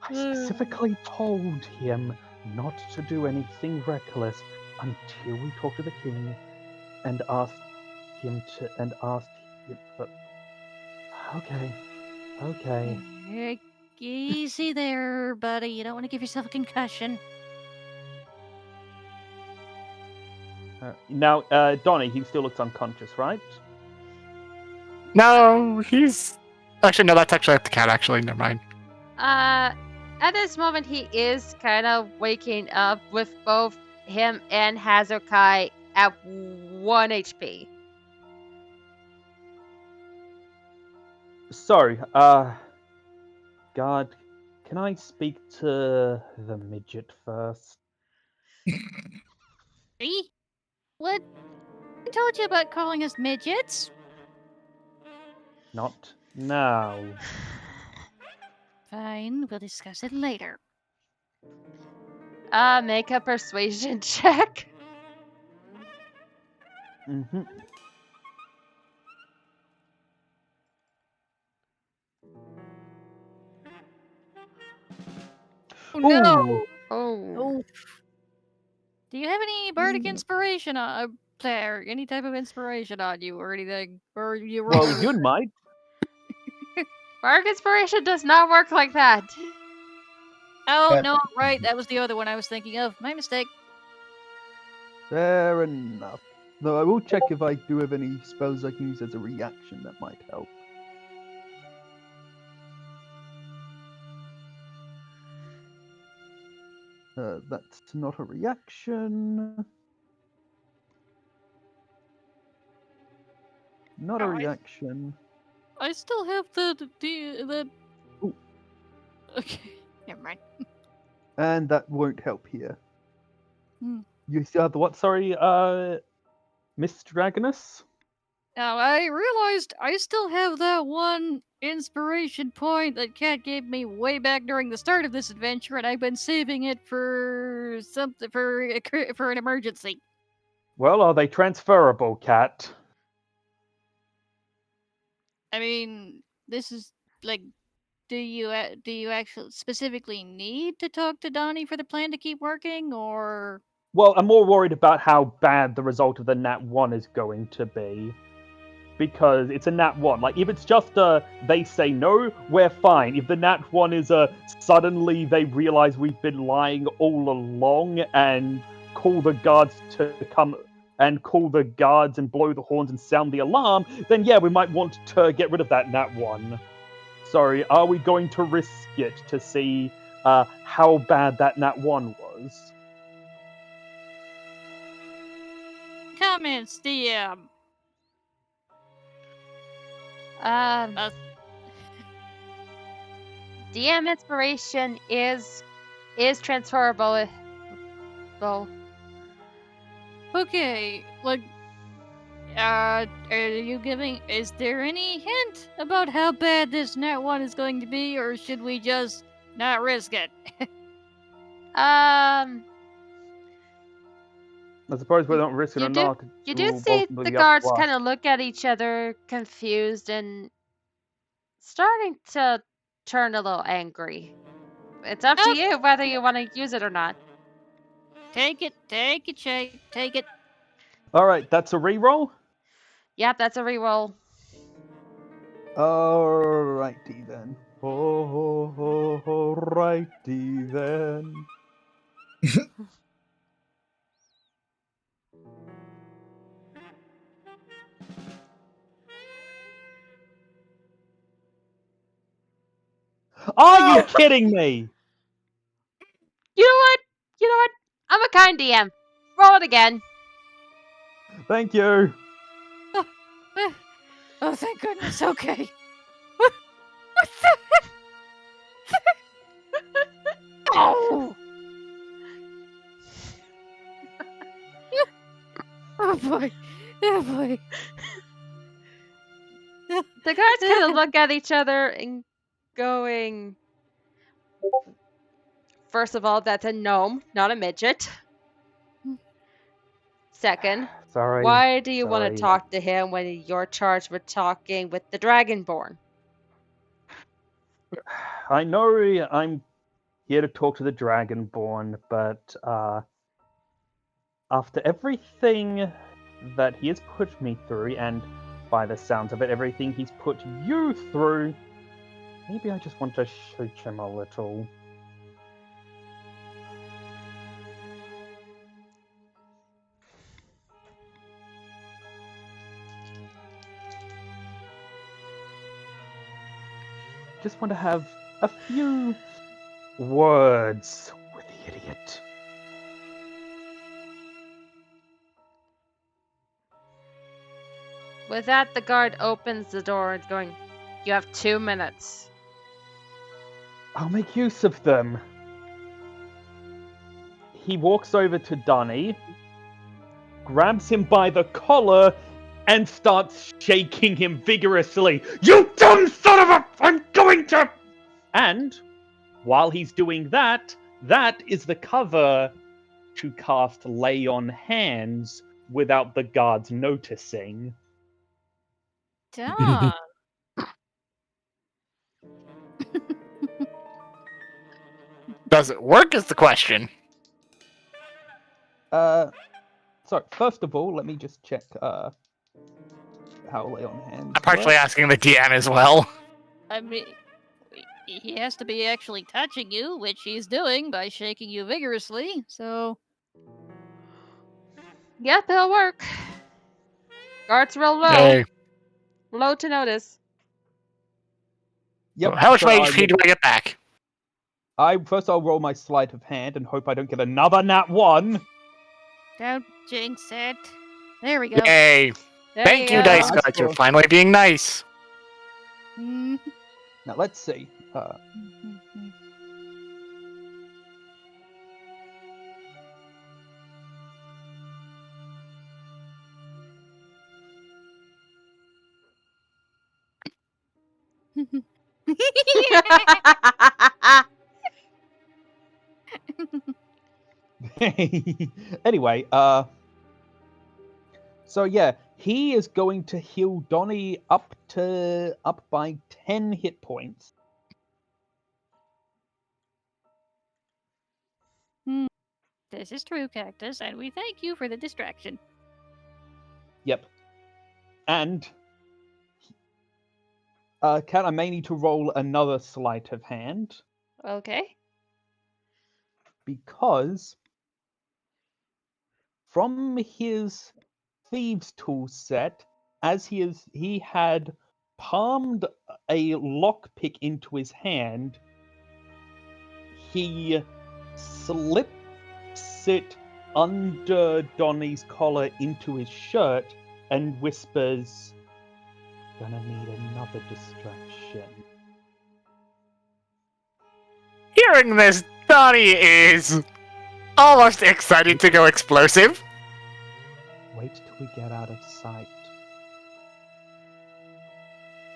I specifically told him not to do anything reckless until we talk to the king and asked him. But okay. Easy there, buddy. You don't want to give yourself a concussion. Now, Donnie, he still looks unconscious, right? No, he's. Actually, no, that's actually the cat, actually. Never mind. At this moment, he is kind of waking up with both him and Hazukai at 1 HP. Sorry, God, can I speak to the midget first? See? What? I told you about calling us midgets. Not now. Fine, we'll discuss it later. Make a persuasion check. Mm-hmm. Oh no! Oh. Do you have any bardic inspiration on or any type of inspiration on you or anything? Or are you Well, rolling? you might. Bark inspiration does not work like that. Oh no, right, that was the other one I was thinking of. My mistake. Fair enough. Though I will check if I do have any spells I can use as a reaction that might help. That's not a reaction. Not a Oh, reaction. I still have the. Ooh. Okay, never mind. And that won't help here. Hmm. You still have the what? Sorry, Miss Dragonus? Now I realized I still have that one inspiration point that Cat gave me way back during the start of this adventure, and I've been saving it for something for an emergency. Well, are they transferable, Cat? I mean, this is like, do you actually specifically need to talk to Donnie for the plan to keep working, or? Well, I'm more worried about how bad the result of the Nat 1 is going to be. Because it's a Nat 1. Like, if it's just a they say no, we're fine. If the Nat 1 is a suddenly they realize we've been lying all along and call the guards to come and call the guards and blow the horns and sound the alarm, then yeah, we might want to get rid of that Nat 1. Sorry, are we going to risk it to see how bad that Nat 1 was? Comments, DM. DM inspiration is transferable. Well, Okay, like, are you giving? Is there any hint about how bad this Nat 1 is going to be, or should we just not risk it? um, I suppose we're not risking you or do not. you do It's see ultimately the up guards to us. kind of look at each other, confused and starting to turn a little angry. It's up to you whether you want to use it or not. Take it, Shay, take it. Alright, that's a reroll. Yep, that's a reroll. Alrighty then. Alrighty then. Are you kidding me? You know what? You know what? I'm a kind DM. Roll it again. Thank you. Oh, thank goodness. Okay. What the heck? Oh! Oh boy. Oh boy. The guards kind of look at each other and going, first of all, that's a gnome, not a midget. Second, Sorry. why do you want to sorry. talk to him when you're charged with talking with the Dragonborn? I know I'm here to talk to the Dragonborn, but after everything that he has put me through, and by the sounds of it, everything he's put you through, maybe I just want to shoot him a little. Just want to have a few words with the idiot. With that, the guard opens the door and going, you have 2 minutes. I'll make use of them. He walks over to Dunny, grabs him by the collar, and starts shaking him vigorously. You dumb son of a... I'm going to... And while he's doing that, that is the cover to cast Lay on Hands without the guards noticing. Duh. Does it work is the question. Sorry, first of all, let me just check how Lay on Hands I'm partially works. asking the DM as well. I mean, he has to be actually touching you, which he's doing by shaking you vigorously, so. Yep, it'll work. Guards roll low. Yay. Low to notice. Yep. How much so HP do I get back? First I'll roll my sleight of hand and hope I don't get another nat 1. Don't jinx it. There we go. Yay. There Thank you, go. Dice That's Gods, for cool. finally being nice. Mm. Now let's see. Anyway, so yeah, he is going to heal Donnie up by 10 hit points. This is true, Cactus, and we thank you for the distraction. Yep. And Cat, I may need to roll another sleight of hand Okay. because from his thieves tool set, as he had palmed a lockpick into his hand, he slips it under Donnie's collar into his shirt and whispers, "Gonna need another distraction." Hearing this, Donnie is almost excited to go explosive. Wait till we get out of sight.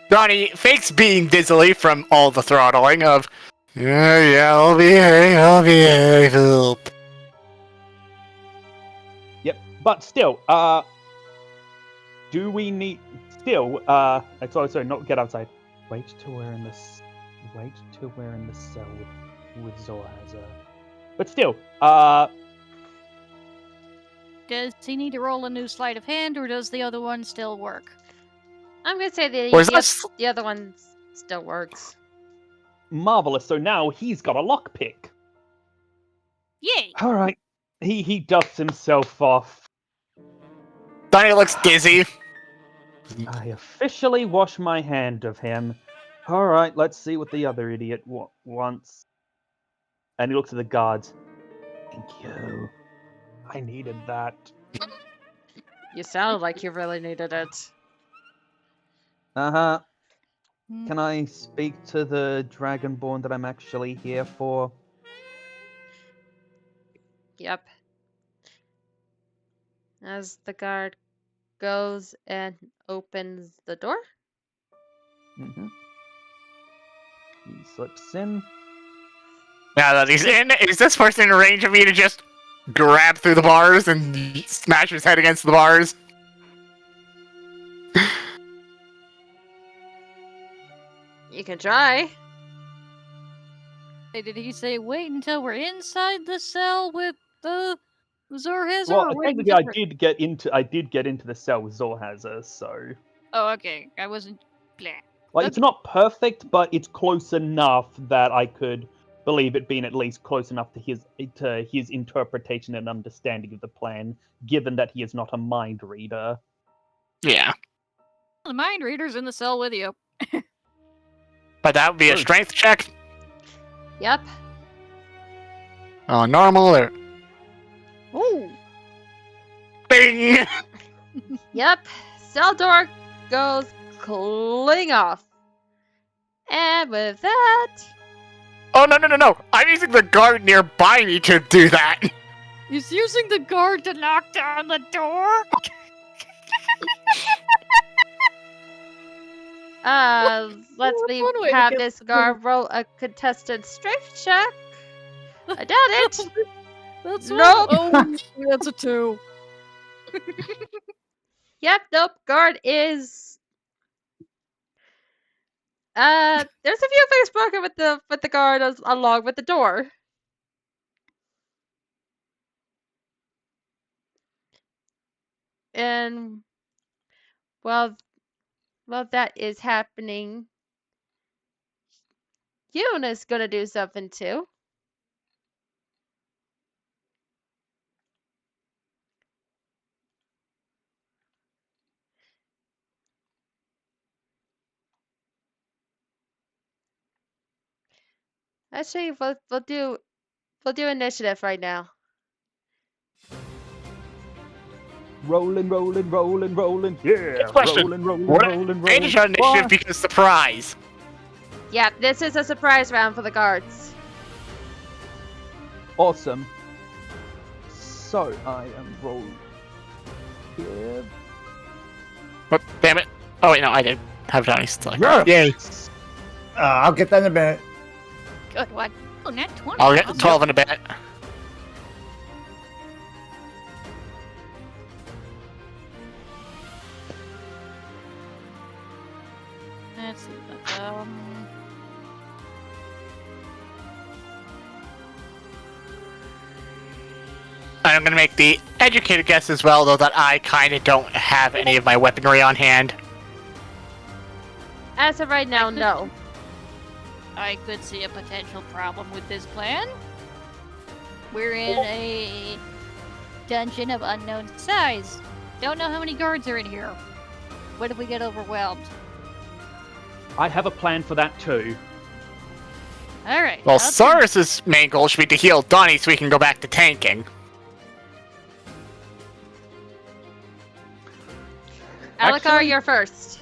Donnie fakes being dizzily from all the throttling of, yeah, I'll behave. Yep, but still, do we need still? Sorry, not get outside. Wait till we're in the cell with Zorhazer. But still, does he need to roll a new sleight of hand, or does the other one still work? I'm gonna say Or is that the other one still works. Marvelous. So now he's got a lockpick. Yay! All right. He dusts himself off. Donnie looks dizzy. I officially wash my hand of him. All right, let's see what the other idiot wants. And he looks at the guards. Thank you. I needed that. You sounded like you really needed it. Uh-huh. Hmm. Can I speak to the Dragonborn that I'm actually here for? Yep. As the guard goes and opens the door. Mm-hmm. He slips in. Now that he's in, is this person in range of me to just grab through the bars and smash his head against the bars? You can try. Did he say wait until we're inside the cell with the Zorhazer? Well, or wait technically, until I did get into the cell with Zorhazer, so Oh, okay. I wasn't. Blah. like it's not perfect, but it's close enough that I could believe it being at least close enough to his interpretation and understanding of the plan, given that he is not a mind reader. Yeah. The mind reader's in the cell with you. But that would be a True. strength check? Yep. Oh, normal or... Oh! Bing! Yep. Cell door goes cling off. And with that, Oh, no. I'm using the guard nearby me to do that. He's using the guard to knock down the door? let's That's one way to have get this the guard roll a contested strength check. I doubt it. That's Nope. Oh, that's a 2. Yep, nope. Guard is. There's a few things broken with the guard along with the door. And while that is happening, Yuna's gonna do something too. Actually, we'll do initiative right now. Rolling. Yeah, Question. rolling. What advantage on initiative because surprise? Yeah, this is a surprise round for the guards. Awesome. So I am rolling here. Oh, damn it. Oh, wait, no, I did have Johnny select. Yeah. Yay. I'll get that in a minute. Good one. Oh, not 20. I'll get 12 in a bit. Let's see. I'm gonna make the educated guess as well, though, that I kind of don't have any of my weaponry on hand. As of right now, no. I could see a potential problem with this plan. We're in a dungeon of unknown size. Don't know how many guards are in here. What if we get overwhelmed? I have a plan for that too. Alright. Well, Saurus's main goal should be to heal Donnie so we can go back to tanking. Alakar, Actually- you're first.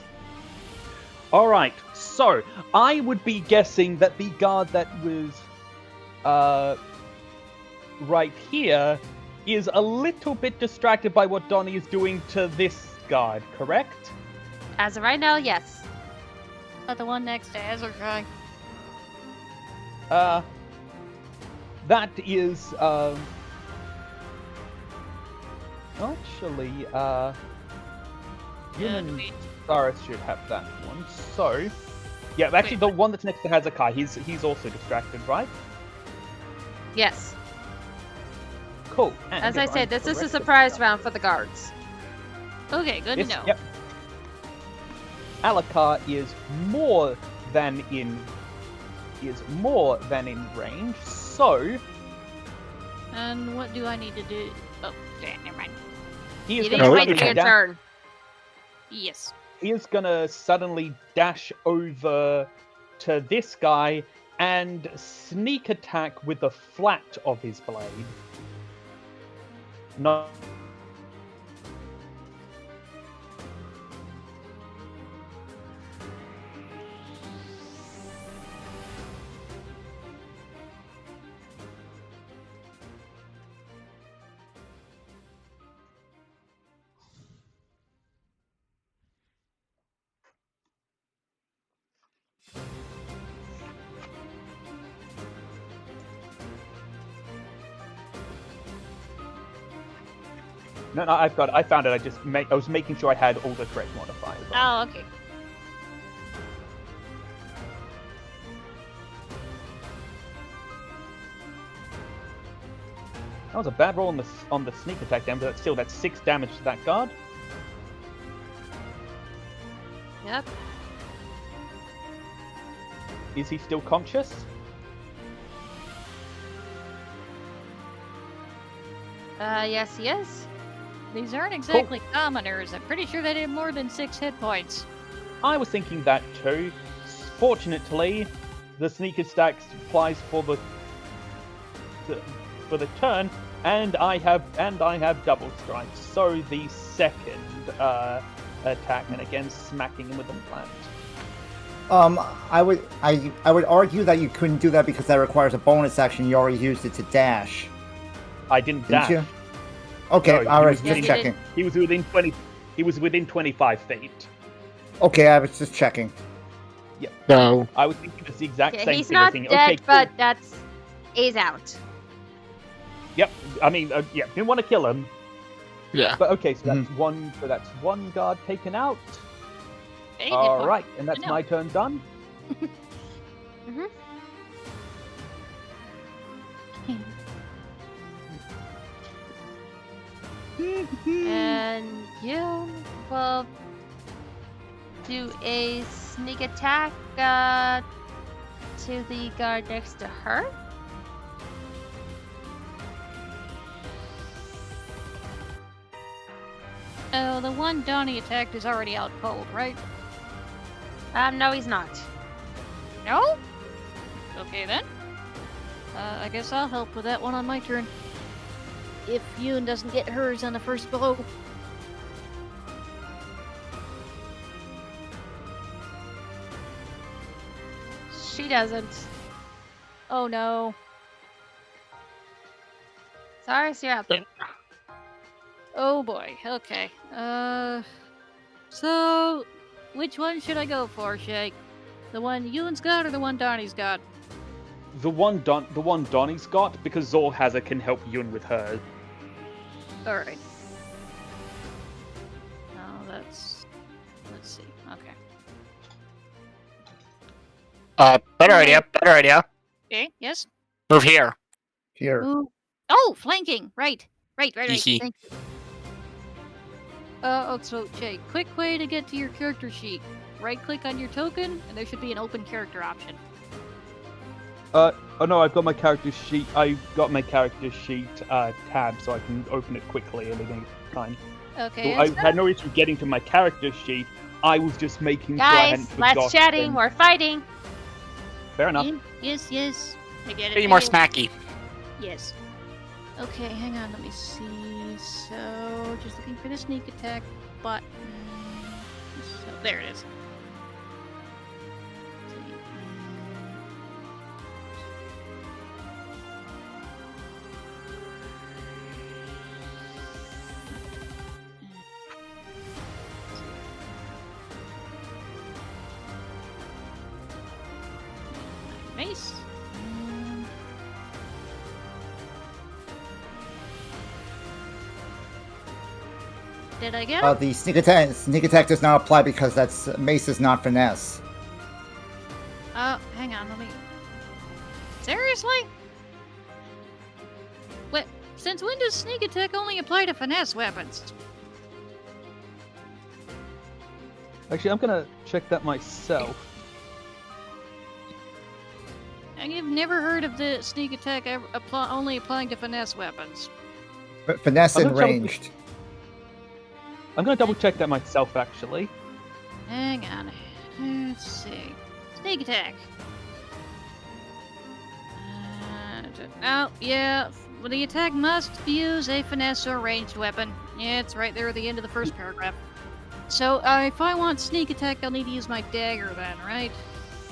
All right. So I would be guessing that the guard that was right here is a little bit distracted by what Donnie is doing to this guard, correct? As of right now, yes. Not the one next to Azurkai. That is actually Human Saurus should have that one. So yeah, actually the one that's next to Hazakai, he's also distracted, right? Yes. Cool. And As if I I'm said, this is a correct surprise about- round for the guards. Okay, good Yes, to know. yep. Alakar is more than in range, so And what do I need to do? Oh, damn, never mind. he is You going need to No, to wait you for your can't. turn. Yes. he is gonna suddenly dash over to this guy and sneak attack with the flat of his blade. No. No, I've got it. I found it. I was making sure I had all the correct modifiers on. Oh, okay. That was a bad roll on the sneak attack then, but that's 6 damage to that guard. Yep. Is he still conscious? Yes, he is. These aren't exactly commoners. I'm pretty sure they have more than 6 hit points. I was thinking that too. Fortunately, the sneak attack applies for the turn, and I have double strikes. So the second attack, and again smacking him with the plant. I would argue that you couldn't do that because that requires a bonus action. You already used it to dash. I didn't Didn't dash. you? Okay, No, all he right, was just within- checking. He was within 20. He was within 25 feet. Okay, I was just checking. No. I was thinking it's the exact Okay, same he's thing. I was not thinking, dead, okay, cool. but he's out. Yep. I mean, yeah, didn't want to kill him. Yeah. But okay, so that's one. So that's one guard taken out. 8 hit All points. right, and that's No. my turn done. And you will do a sneak attack to the guard next to her. Oh, the one Donnie attacked is already out cold, right? No, he's not. No? Okay then. I guess I'll help with that one on my turn. If Yoon doesn't get hers on the first blow. She doesn't. Oh no. Sorry, so you're up. Oh boy. Okay. So which one should I go for, Shake? The one Yoon's got or the one Donnie's got? The one Donnie's got, because Zor Hazard can help Yun with hers. Alright. Oh, let's see. Okay. Better idea. Better idea. Okay, yes? Move here. Here. Ooh. Oh, flanking! Right. Right. Hee-hee. Thank you. So, Jay, quick way to get to your character sheet. Right-click on your token, and there should be an open character option. Oh no, I've got my character sheet. I've got my character sheet tab, so I can open it quickly at any time. Okay. So I had no issue getting to my character sheet. I was just making sure I Guys, hadn't less forgotten. chatting, more fighting. Fair enough. Yes. I get it. Be I more get it. smacky. Yes. Okay, hang on, let me see. So, just looking for the sneak attack button. So, there it is. Mace. Did I get it? The sneak attack does not apply because that's mace is not finesse. Hang on, let me. Seriously? What? Since when does sneak attack only apply to finesse weapons? Actually, I'm gonna check that myself. I've never heard of the sneak attack only applying to finesse weapons. But finesse I'm and gonna double- ranged. I'm gonna double check that myself, actually. Hang on. Let's see. Sneak attack. Oh, yeah. Well, the attack must use a finesse or ranged weapon. Yeah, it's right there at the end of the first paragraph. So, if I want sneak attack, I'll need to use my dagger then, right?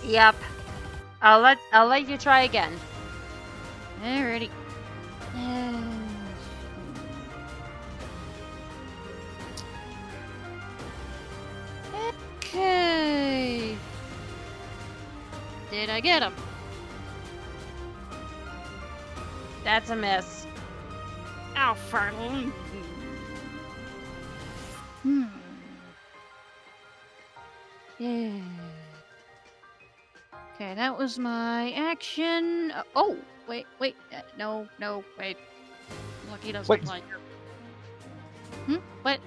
Yep. I'll let you try again. Alrighty. Okay. Did I get him? That's a miss. Oh, for... Yeah. Okay, that was my action. Oh, wait. No, wait. Lucky doesn't Wait. apply here. What?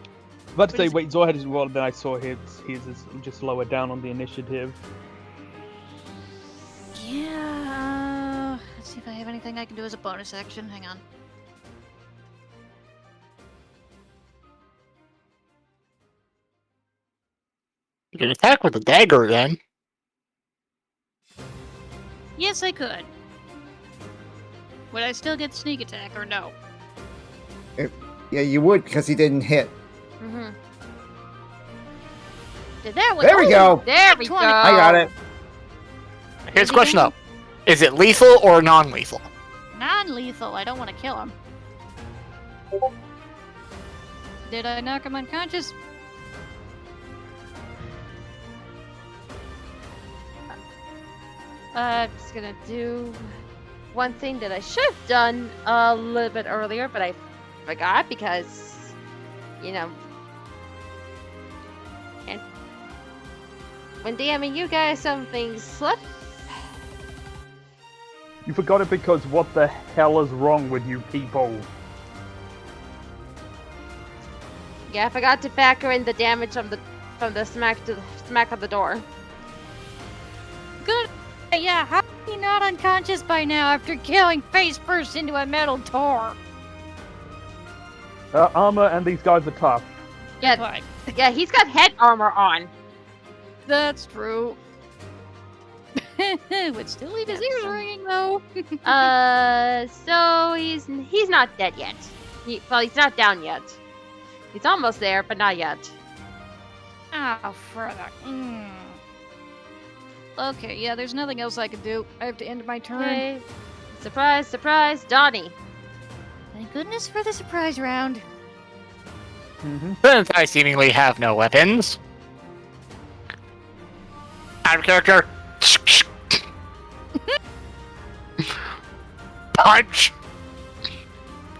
About to What say, is it? wait, Zor had his roll, then I saw his is just lower down on the initiative. Yeah. Let's see if I have anything I can do as a bonus action. Hang on. You can attack with a dagger then. Yes, I could. Would I still get sneak attack or no? Yeah, you would because he didn't hit. Mm-hmm. Did that one? There we Ooh, go. There we go. 20. I got it. Here's the question though. Is it lethal or non-lethal? Non-lethal. I don't want to kill him. Did I knock him unconscious? I'm just gonna do one thing that I should have done a little bit earlier, but I forgot because, you know, and when DMing you guys, some things slip. You forgot it because what the hell is wrong with you people? Yeah, I forgot to factor in the damage from the smack of the door. Good. Yeah, how is he not unconscious by now after killing face first into a metal door? Armor and these guys are tough. Yeah, Fine. yeah, he's got head armor on. That's true. Would still leave his ears ringing though. So he's not dead yet. He's not down yet. He's almost there, but not yet. Oh, further. Okay, yeah, there's nothing else I can do. I have to end my turn. Okay. Surprise, surprise, Donnie. Thank goodness for the surprise round. Mm-hmm. Since I seemingly have no weapons. Out of character. Punch!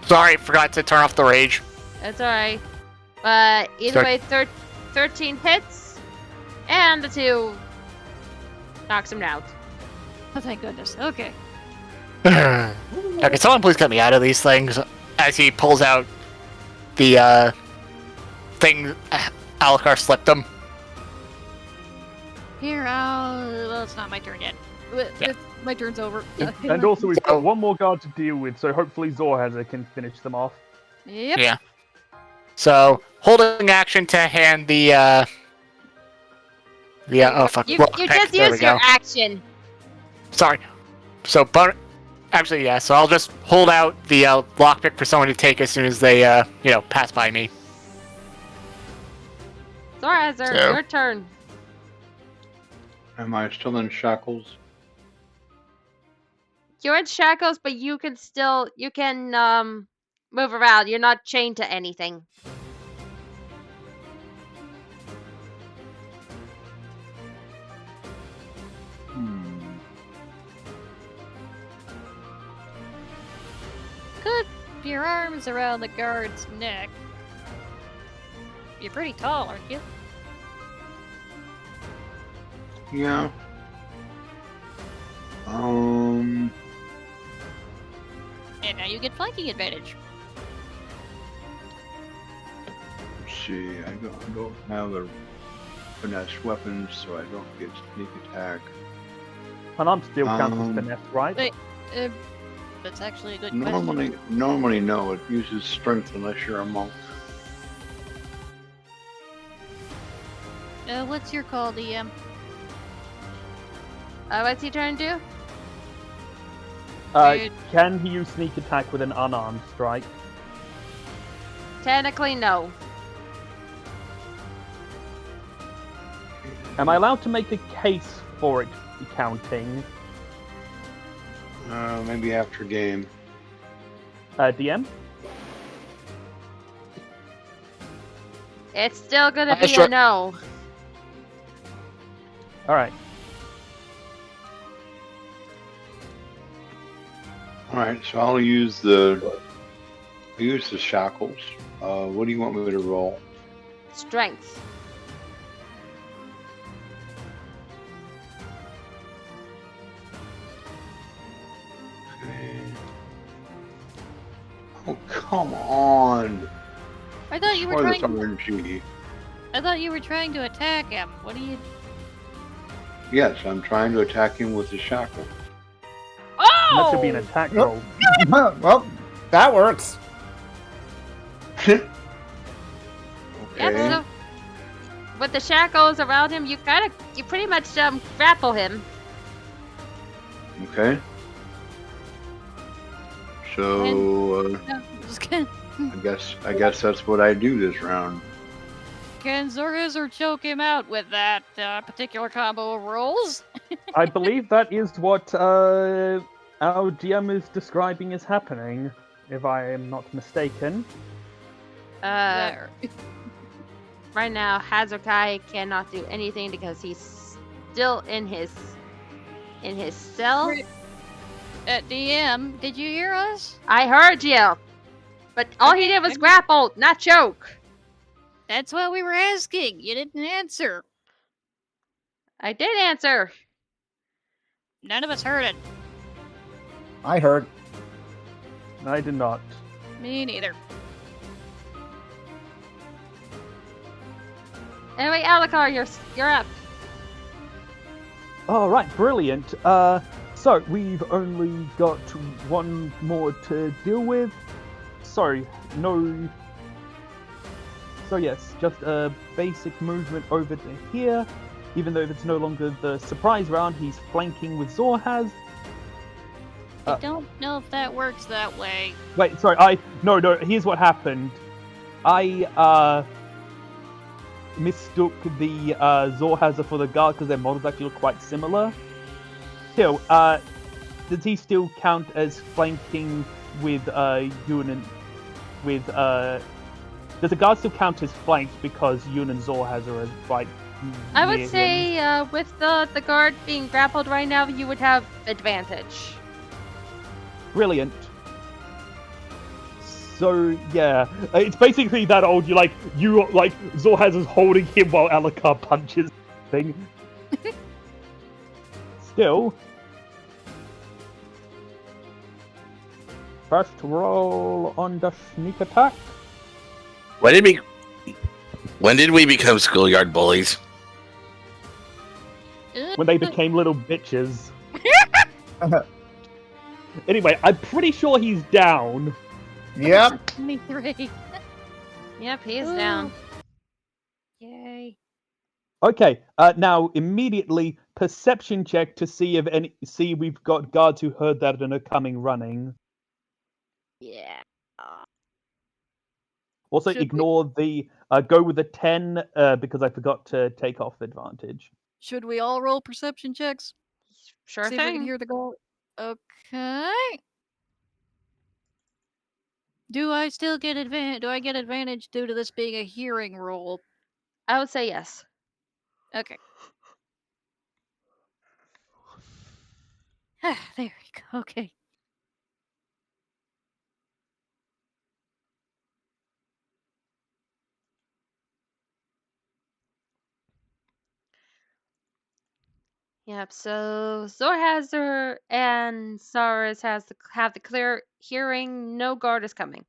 Sorry, forgot to turn off the rage. That's alright. But either way, 13 hits, and the 2 knocks him out. Oh, thank goodness. Okay. Okay, someone please get me out of these things. As he pulls out the thing Alucard slipped him. Here, well, it's not my turn yet. Yeah. My turn's over. And also, we've got one more guard to deal with, so hopefully Zorhazer can finish them off. Yep. Yeah. So, holding action to hand the oh fuck. You lockpick, just there we used your go. action. Sorry. So, actually, yeah. So I'll just hold out the lockpick for someone to take as soon as they pass by me. Zorazer, So- your turn. Am I still in shackles? You're in shackles, but you can move around. You're not chained to anything. Could your arms around the guard's neck. You're pretty tall, aren't you? Yeah. And now you get flanking advantage. see. I don't have a finesse weapon, so I don't get sneak attack. Unarmed still counts as Um, finesse, right? Wait, that's actually a good question. Normally no. It uses strength unless you're a monk. What's your call, DM? What's he trying to do? Wait. Can he use sneak attack with an unarmed strike? Technically, no. Am I allowed to make a case for it counting? Maybe after game. DM? It's still gonna be sure. a no. Alright. All right, so I'll use the shackles. What do you want me to roll? Strength. Okay. Oh, come on! I thought you were Destroy trying. this RNG. I thought you were trying to attack him. What are you? Yes, I'm trying to attack him with the shackle. Oh! That should be an attack Yep. roll. Well, that works. Okay. Yep, so with the shackles around him, you pretty much grapple him. Okay. So No, just kidding. I guess that's what I do this round. Can Zorhazor choke him out with that particular combo of rolls? I believe that is what our GM is describing as happening, if I am not mistaken. There. Right now, Hazukai cannot do anything because he's still in his cell. Right. DM, did you hear us? I heard you, but all he did was grapple, not choke. That's what we were asking. You didn't answer. I did answer. None of us heard it. I heard. I did not. Me neither. Anyway, Alucard, you're up. Alright, brilliant. So, we've only got one more to deal with. Sorry, no... So yes, just a basic movement over to here. Even though it's no longer the surprise round, he's flanking with Zorhaz. I don't know if that works that way. Wait, sorry, No, here's what happened. I, mistook the, Zorhazer for the guard because their models actually look quite similar. Still, does he still count as flanking with, Yun and... with, does the guard still count as flanked because Yun and Zorhazer are, like, I near would him? say with the guard being grappled right now, you would have advantage. Brilliant. So yeah, it's basically that old. Zorhaz is holding him while Alucard punches thing. Still, first roll on the sneak attack. When did we become schoolyard bullies? When they became little bitches. Anyway, I'm pretty sure he's down. Yep. 23. Yep, he's down. Yay. Okay, now immediately perception check to see we've got guards who heard that and are coming running. Yeah. Also, Should we- ignore the go with a 10 because I forgot to take off advantage. Should we all roll perception checks? Sure See if we can thing. hear the goal. Okay. Do I still get advantage? Do I get advantage due to this being a hearing roll? I would say yes. Okay. There we go. Okay. Yep. So Zorhazer and Saris have the clear hearing. No guard is coming.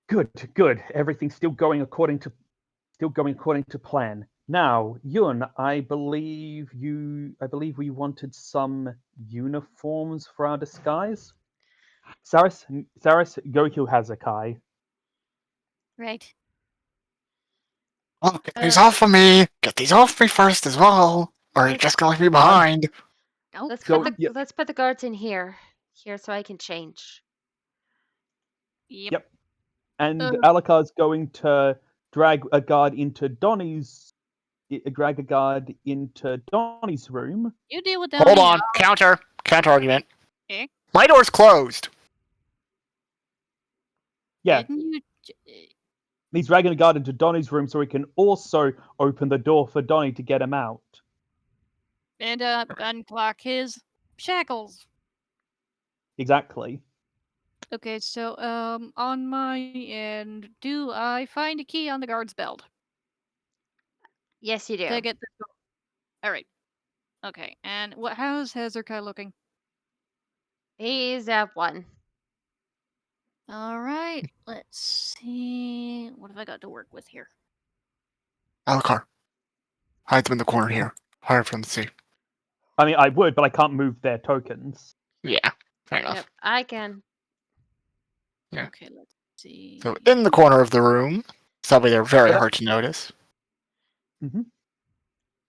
Good. Everything's still going according to plan. Now, Yun, I believe we wanted some uniforms for our disguise. Saris, go heal Hazakai. Right. Oh, get these off of me! Get these off me first as well, or you're just gonna leave me behind. Nope. Let's So, put the yeah, let's put the guards in here, so I can change. Yep. and Uh, Alakar's going to drag a guard into Donnie's room. you deal with Hold Donnie. on. Counter argument. Eh? My door's closed. Yeah, Didn't you? he's dragging a guard into Donnie's room so he can also open the door for Donnie to get him out. And unclock his shackles. Exactly. Okay, so on my end, do I find a key on the guard's belt Yes, you do. to get the door? All right. Okay, and how's Hezekiah looking? He's at 1. All right, let's see. What have I got to work with here? Alucard, hide them in the corner here. Hard for them to see. I mean, I would, but I can't move their tokens. Yeah, fair enough. Yep, I can. Yeah. Okay, let's see. So in the corner of the room, somewhere they're very hard to notice. hmm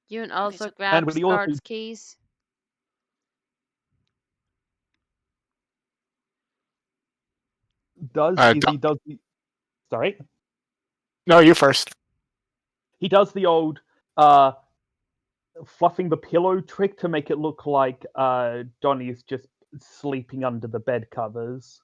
You can also so- grab we also- guards' keys. He does. Sorry, No, you first. he does the old fluffing the pillow trick to make it look like Donnie is just sleeping under the bed covers.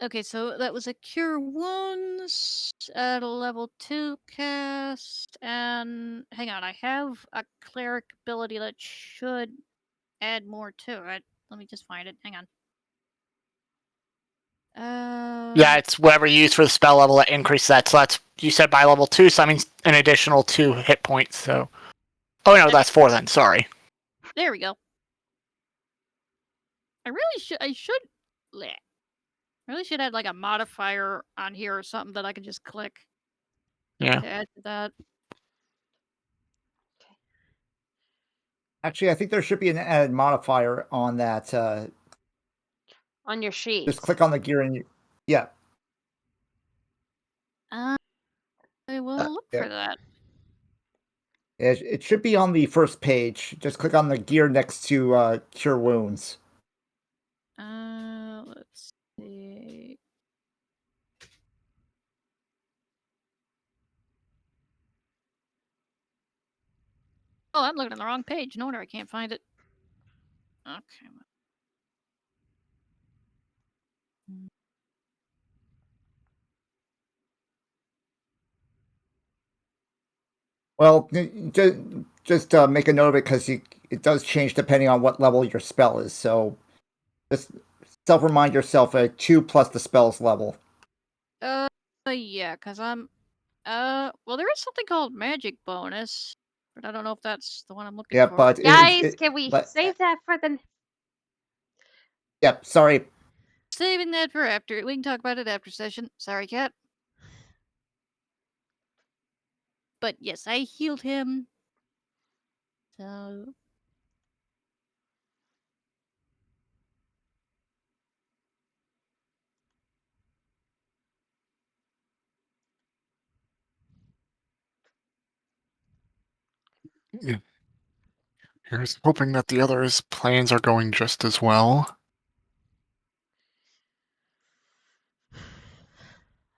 Okay, so that was a cure wounds at a level 2 cast, and hang on, I have a cleric ability that should add more to it. Let me just find it. Hang on. Yeah, it's whatever you use for the spell level that increases that. So that's, you said by level 2, so that means an additional 2 hit points. So, oh no, that's 4 then. Sorry. There we go. I really should add like a modifier on here or something that I can just click Yeah. to add to that. Actually, I think there should be an added modifier on that. On your sheet. Just click on the gear and yeah. I will look yeah. for that. It should be on the first page. Just click on the gear next to cure wounds. Let's see. Oh, I'm looking at the wrong page. No wonder I can't find it. Okay. Well, just make a note of it because it does change depending on what level your spell is. So just self-remind yourself 2 plus the spell's level. Yeah, because I'm. Well, there is something called magic bonus, but I don't know if that's the one I'm looking Yeah, for. but Guys, can we save that for the... Yep, sorry. Saving that for after. We can talk about it after session. Sorry, cat. But yes, I healed him. So. Yeah. Here's hoping that the others' plans are going just as well.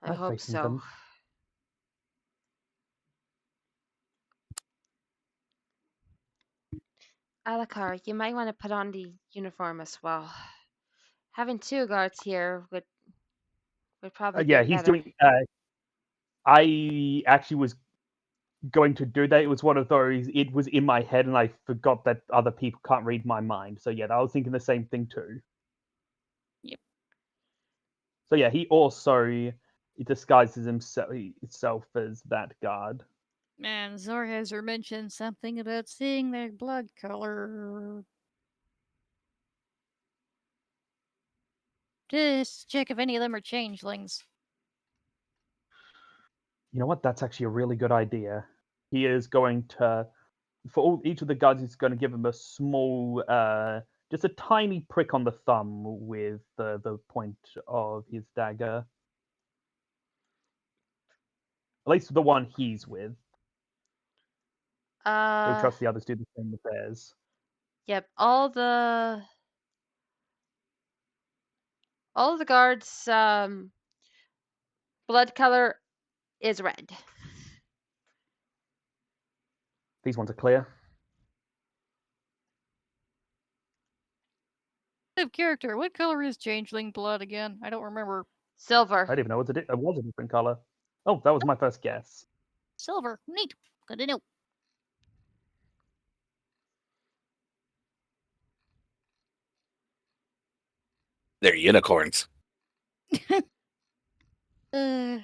I have hope faith in so. them. Alakar, you might want to put on the uniform as well. Having 2 guards here would probably Yeah, be he's better. doing. I actually was going to do that. It was one of those. It was in my head, and I forgot that other people can't read my mind. So yeah, I was thinking the same thing too. Yep. So yeah, he also disguises himself as that guard. And Zorhazer mentioned something about seeing their blood color. Just check if any of them are changelings. You know what? That's actually a really good idea. He is going to, for each of the guards, he's going to give him a small, just a tiny prick on the thumb with the point of his dagger. At least the one he's with. He'll trust the others to do the same with theirs. Yep. All the guards' blood color is red. These ones are clear. Out of character, what color is changeling blood again? I don't remember. Silver. I didn't even know it was a different color. Oh, that was my first guess. Silver. Neat. Good to know. They're unicorns. Uh,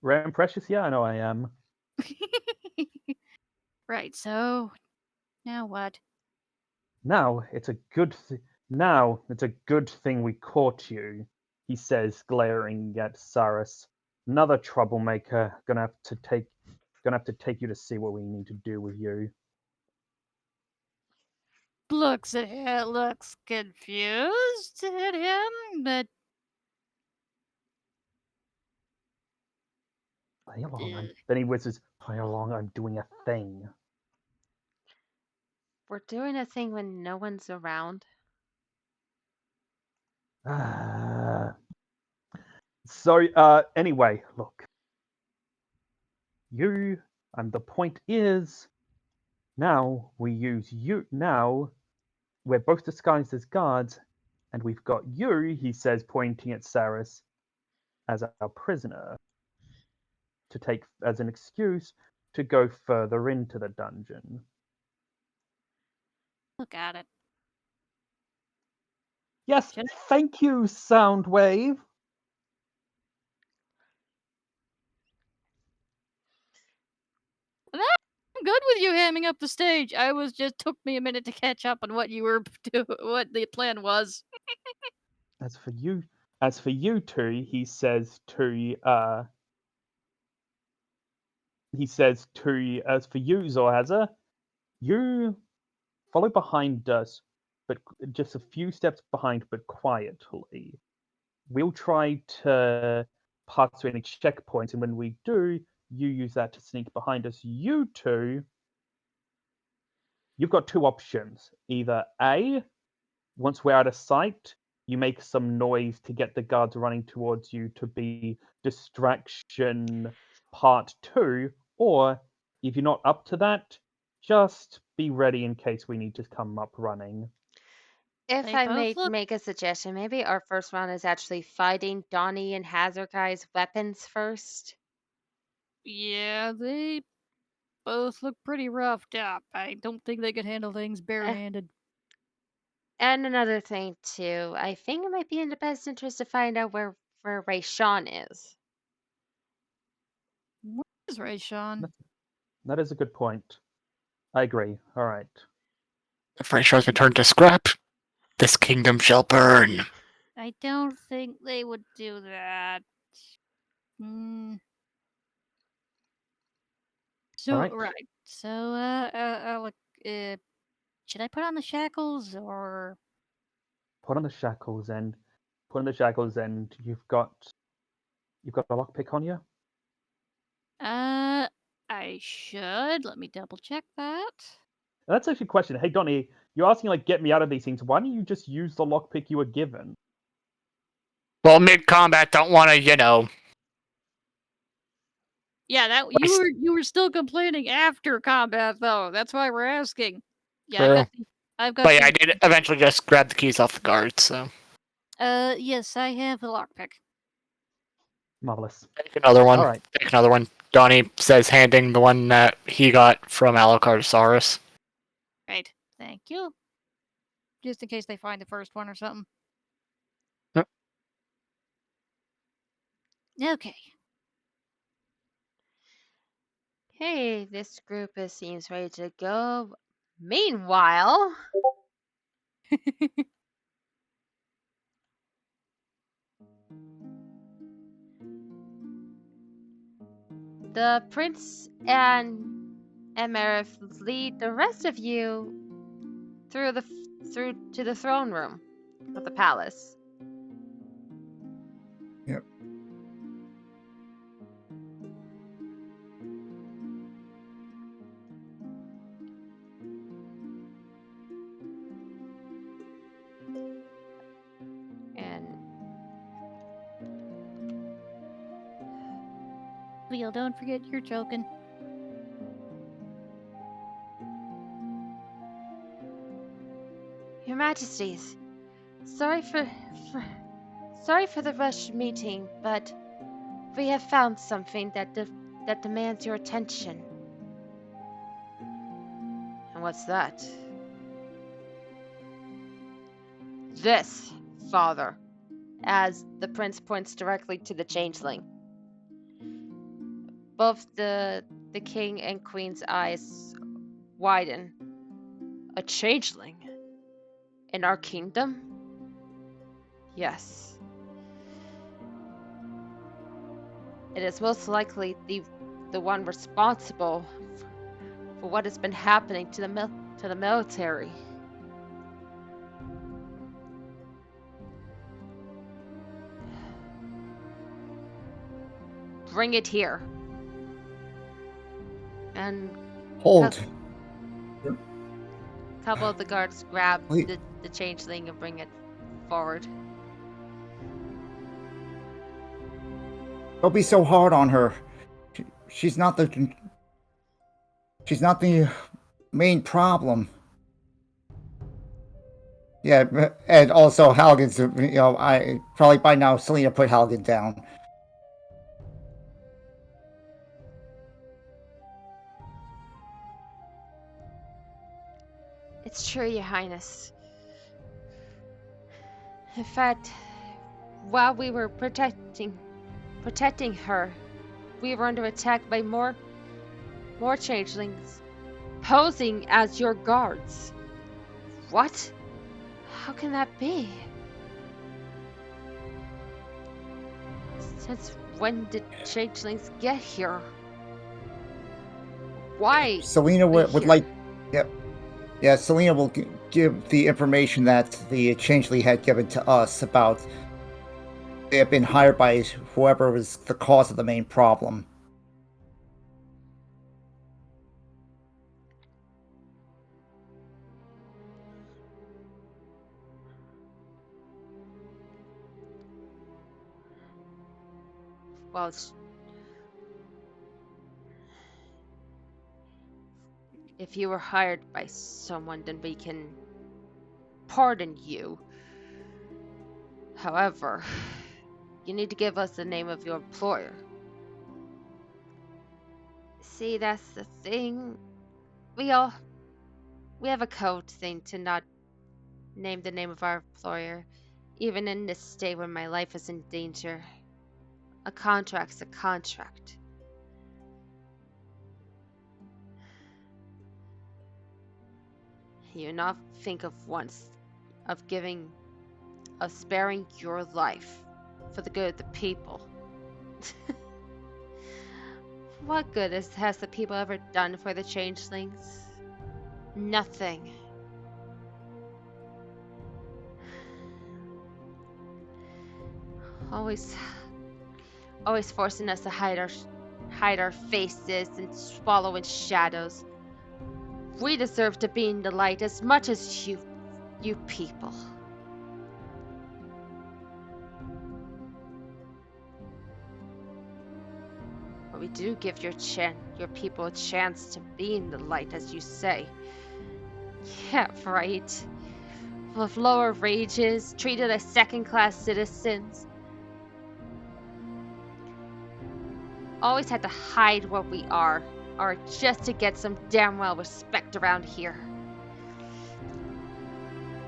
Rare and precious? Yeah, I know I am. right, so now what? Now it's a good thing we caught you, he says, glaring at Cyrus. Another troublemaker. Gonna have to take you to see what we need to do with you. Looks confused at him, but Play along. Then he whispers, "Play along. I'm doing a thing." We're doing a thing when no one's around. So, anyway, look. You, and the point is, now we use you. Now we're both disguised as guards, and we've got you, he says, pointing at Cyrus, as our prisoner, to take as an excuse to go further into the dungeon. look at it. Yes, Should thank you, Soundwave. I'm good with you hamming up the stage. I was just took me a minute to catch up on what you were what the plan was. As for you two, he says to as for you, Zorhaza, you follow behind us, but just a few steps behind, but quietly. We'll try to pass through any checkpoints, and when we do, you use that to sneak behind us. You two, you've got two options. Either A, once we're out of sight, you make some noise to get the guards running towards you to be distraction part two, or if you're not up to that, just be ready in case we need to come up running. If They I both may look. make a suggestion, maybe our first round is actually fighting Donnie and Hazardguy's weapons first. Yeah, they both look pretty roughed up. I don't think they could handle things barehanded. And another thing too, I think it might be in the best interest to find out where Ray Sean is. Where is Ray Sean? That is a good point. I agree. All right. If Rayshaw's returned to scrap, this kingdom shall burn. I don't think they would do that. Hmm. So Alright. right. So look. Should I put on the shackles or? Put on the shackles and you've got a lockpick on you. I should. Let me double check that. That's actually a question. Hey Donnie, you're asking like get me out of these things. Why don't you just use the lockpick you were given? Well, mid combat, don't want to, Yeah, that you were still complaining after combat though. That's why we're asking. Yeah, True. I've got But yeah, I the. did eventually just grab the keys off the guard, so. Yes, I have the lockpick. Marvelous. Take another one. Alright. Take another one. Donnie says, handing the one that he got from Alucard. Right. Thank you. Just in case they find the first one or something. Yep. Okay. Hey, this group seems ready to go. Meanwhile, The prince and Emerith lead the rest of you through to the throne room of the palace. Yep. And Leo, don't forget you're joking. Your Majesties, sorry for the rushed meeting, but we have found something that demands your attention. And what's that? This, father, as the prince points directly to the changeling. Both the king and queen's eyes widen. A changeling? In our kingdom? Yes. It is most likely the one responsible for what has been happening to the military. Bring it here. And Hold. a couple of the guards grab Wait. the changeling and bring it forward. Don't be so hard on her. She's not the main problem. Yeah, and also Halligan's, I probably by now Selena put Halligan down. It's true, Your Highness. In fact, while we were protecting her, we were under attack by more changelings, posing as your guards. What? How can that be? Since when did changelings get here? Why? Selena would here? like. Yep. Yeah, Selena will give the information that the changeling had given to us about they have been hired by whoever was the cause of the main problem. Well, if you were hired by someone, then we can pardon you. However, you need to give us the name of your employer. See, that's the thing. We have a code thing to not name the name of our employer, even in this state when my life is in danger. A contract's a contract. You not think of once of sparing your life for the good of the people. What good has the people ever done for the changelings? Nothing. Always forcing us to hide our faces and swallow in shadows. We deserve to be in the light as much as you people. But we do give your people a chance to be in the light, as you say. Yeah, right. With lower wages, treated as second-class citizens. Always had to hide what we are, or just to get some damn well respect around here.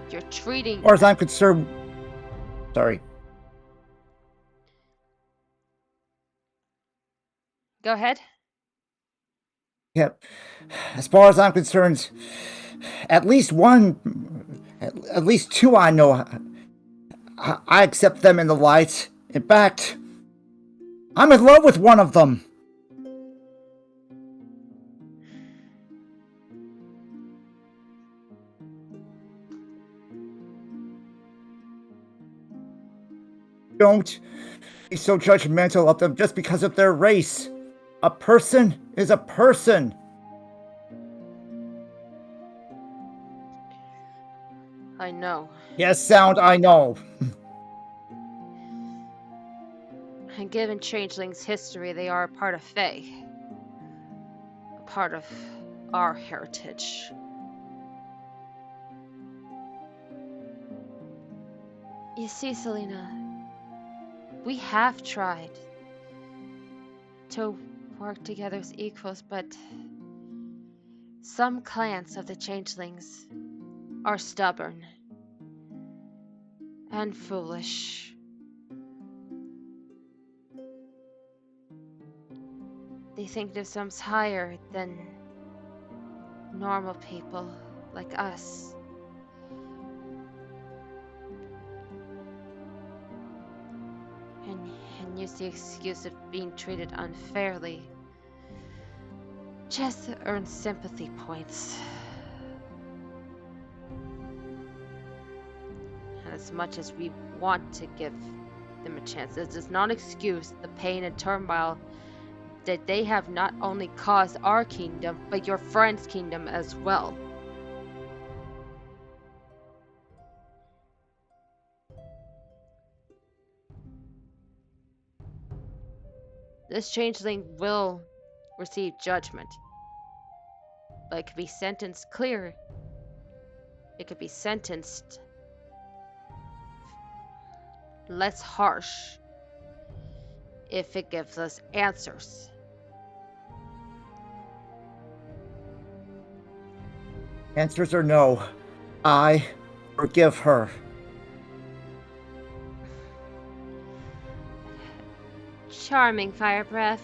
You're treating... As far as I'm concerned... Sorry. Go ahead. Yep. As far as I'm concerned, at least two I know, I accept them in the light. In fact, I'm in love with one of them. Don't be so judgmental of them just because of their race. A person is a person. I know. Yes, Sound, I know. And given Changeling's history, they are a part of Fae. A part of our heritage. You see, Selena, we have tried to work together as equals, but some clans of the Changelings are stubborn and foolish. They think themselves higher than normal people like us. And use the excuse of being treated unfairly just to earn sympathy points. And as much as we want to give them a chance, it does not excuse the pain and turmoil that they have not only caused our kingdom, but your friend's kingdom as well. This changeling will receive judgment, but it could be sentenced clear. It could be sentenced less harsh if it gives us answers. Answers or no, I forgive her. Charming, Fire Breath.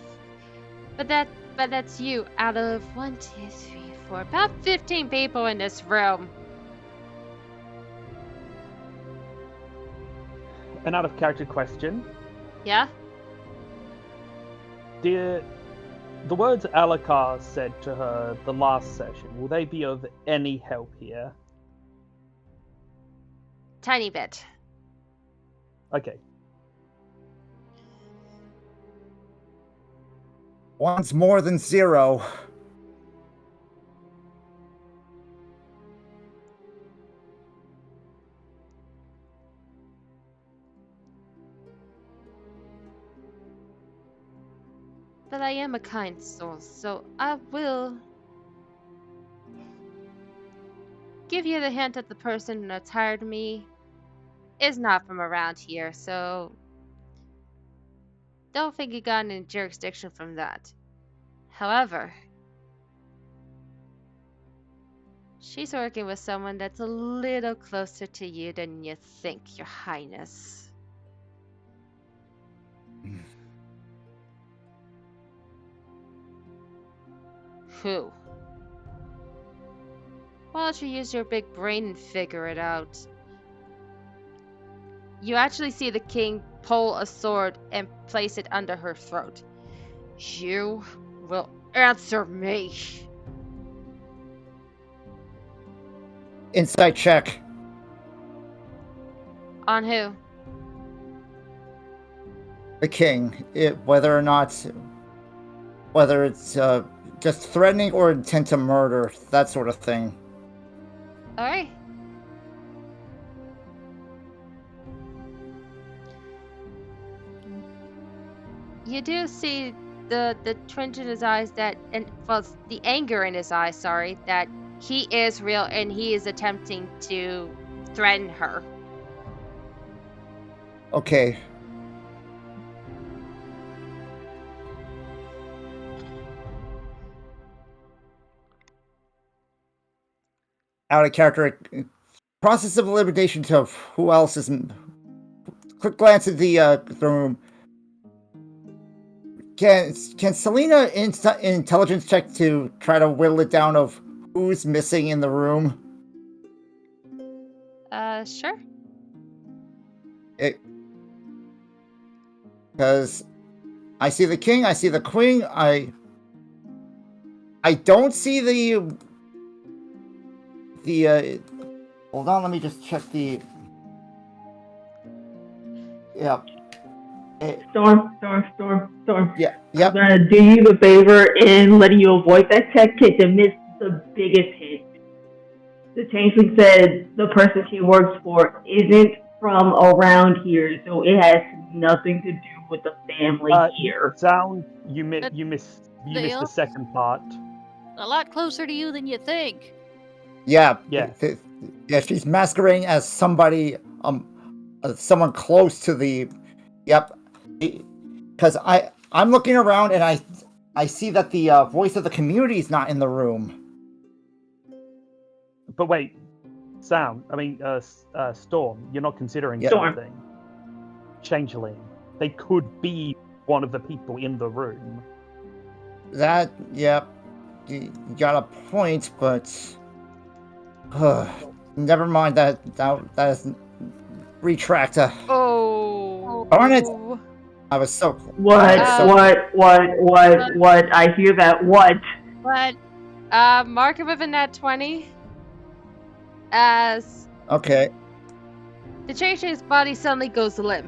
But that's you out of 1, 2, 3, 4, about 15 people in this room. An out of character question. Yeah? The words Alucard said to her the last session, will they be of any help here? Tiny bit. Okay. One's more than zero. But I am a kind soul, so I will give you the hint that the person that's hired me is not from around here, so don't think you got any jurisdiction from that. However, she's working with someone that's a little closer to you than you think, Your Highness. Who? Why don't you use your big brain and figure it out? You actually see the king pull a sword and place it under her throat. You will answer me. Insight check. On who? The king. Whether it's just threatening or intent to murder, that sort of thing. Alright. You do see the twinge in his eyes the anger in his eyes, sorry, that he is real and he is attempting to threaten her. Okay. Out of character, process of elimination to who else is. Quick glance at the room. Can Selena intelligence check to try to whittle it down of who's missing in the room? Sure. Because I see the king, I see the queen, I don't see the hold on, let me just check the. Yeah. Storm. Yeah. I'm Yep. gonna do you the favor in letting you avoid that check to miss the biggest hit. The changeling said the person she works for isn't from around here, so it has nothing to do with the family here. Sound, you But missed they the are second part. a lot closer to you than you think. Yeah. Yeah. Yeah. She's masquerading as somebody. Someone close to the. Yep. Because I'm looking around and I see that the voice of the community is not in the room. But wait, Storm, you're not considering Yeah. Storm. something. Changeling. They could be one of the people in the room. That, yep, you got a point, but never mind. That is retract. Oh. Darn it! I was so. What? I hear that. What? But Mark it with a nat 20 as Okay. the changeling's body suddenly goes limp.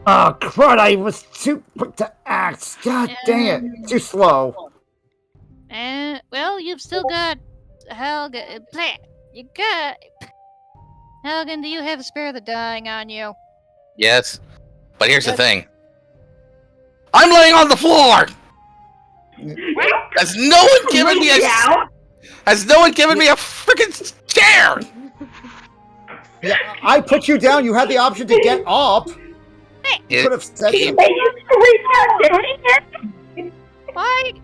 Oh crud! I was too quick to act. God dang it! Too slow. well, you've still got Helga. You got Helgen. Do you have spare the dying on you? Yes. But here's the Good. thing. I'm laying on the floor! Has no one given me a freaking chair? Yeah, I put you down. You had the option to get up. You could have said Keep-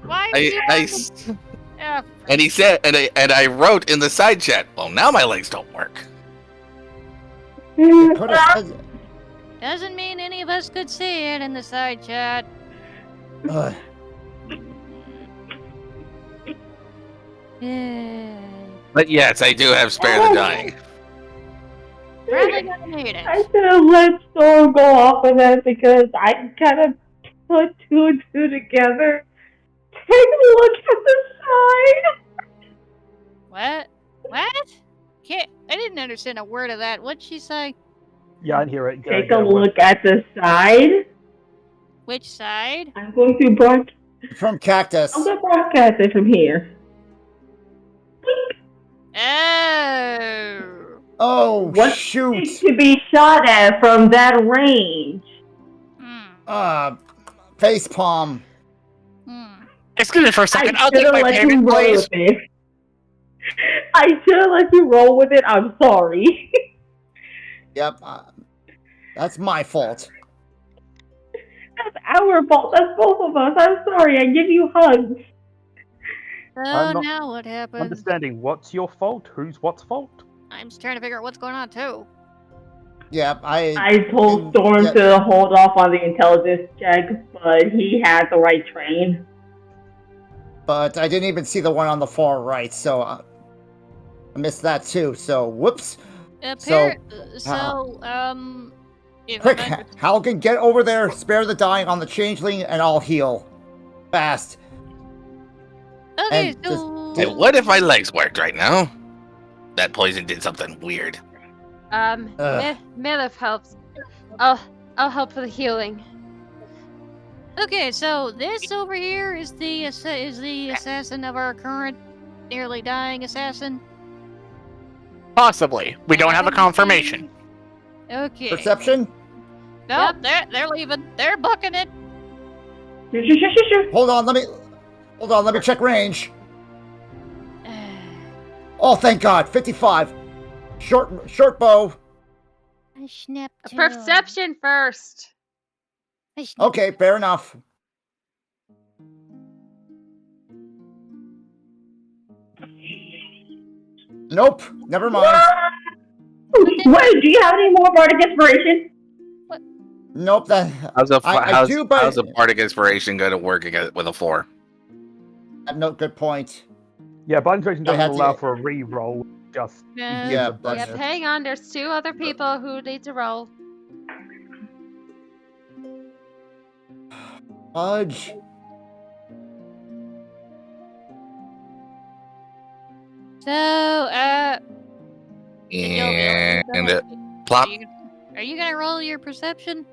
Why? And he said, and I wrote in the side chat, well, now my legs don't work. You could have said. Doesn't mean any of us could see it in the side chat. But yes, I do have spare the dying. Probably gonna need I it. should have let Storm go off of that because I kind of put two and two together. Take a look at the side. What? I didn't understand a word of that. What'd she say? Yeah, I hear it. Take a look at the side. Which side? I'm going to From Cactus. I'm going to broadcast it from here. Oh. Oh, What shoot. needs to be shot at from that range? Facepalm. Excuse me for a second. I'll I take should my have let you payment, roll please. with it. I should have let you roll with it. I'm sorry. Yep. That's my fault. That's our fault. That's both of us. I'm sorry. I give you hugs. So I'm not now what happened? Understanding what's your fault, who's what's fault. I'm just trying to figure out what's going on too. Yep, I told Storm yeah. to hold off on the intelligence check, but he had the right train. But I didn't even see the one on the far right, so I missed that too. So whoops. If Quick, Halgan, get over there, spare the dying on the changeling, and I'll heal. Fast. Okay, And so Hey, what if my legs worked right now? That poison did something weird. Milif helps. I'll help with the healing. okay, so this over here is the assassin of our current nearly dying assassin. Possibly. We don't have a confirmation. Okay. Perception? No, they're leaving. They're booking it. Hold on, let me check range. Oh, thank God, 55. Short bow. I snapped too. Perception first. Okay, fair enough. Nope, never mind. Wait, do you have any more bardic inspiration? Nope, that How's a I do, but how's a bardic inspiration going to work with a 4? no good point. Yeah, blind inspiration I had doesn't to- allow for a re-roll. Just Yeah. gives Yeah, a bonus. Yep, hang on. There's 2 other people who need to roll. Fudge. So, And are plop. you gonna roll your perception?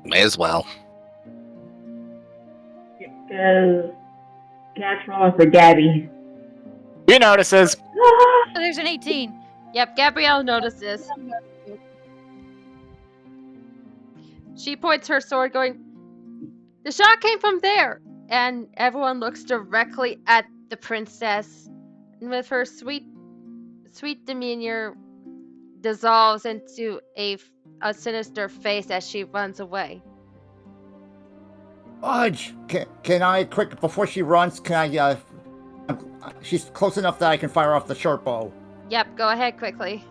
May as well. Because cat's rolling for Gabby. He notices. Oh, there's an 18. Yep, Gabrielle notices. She points her sword, going, "The shot came from there!" And everyone looks directly at the princess, and with her sweet demeanor dissolves into a sinister face as she runs away. Fudge! Can I, quick, before she runs, can I, she's close enough that I can fire off the short bow. Yep, go ahead quickly.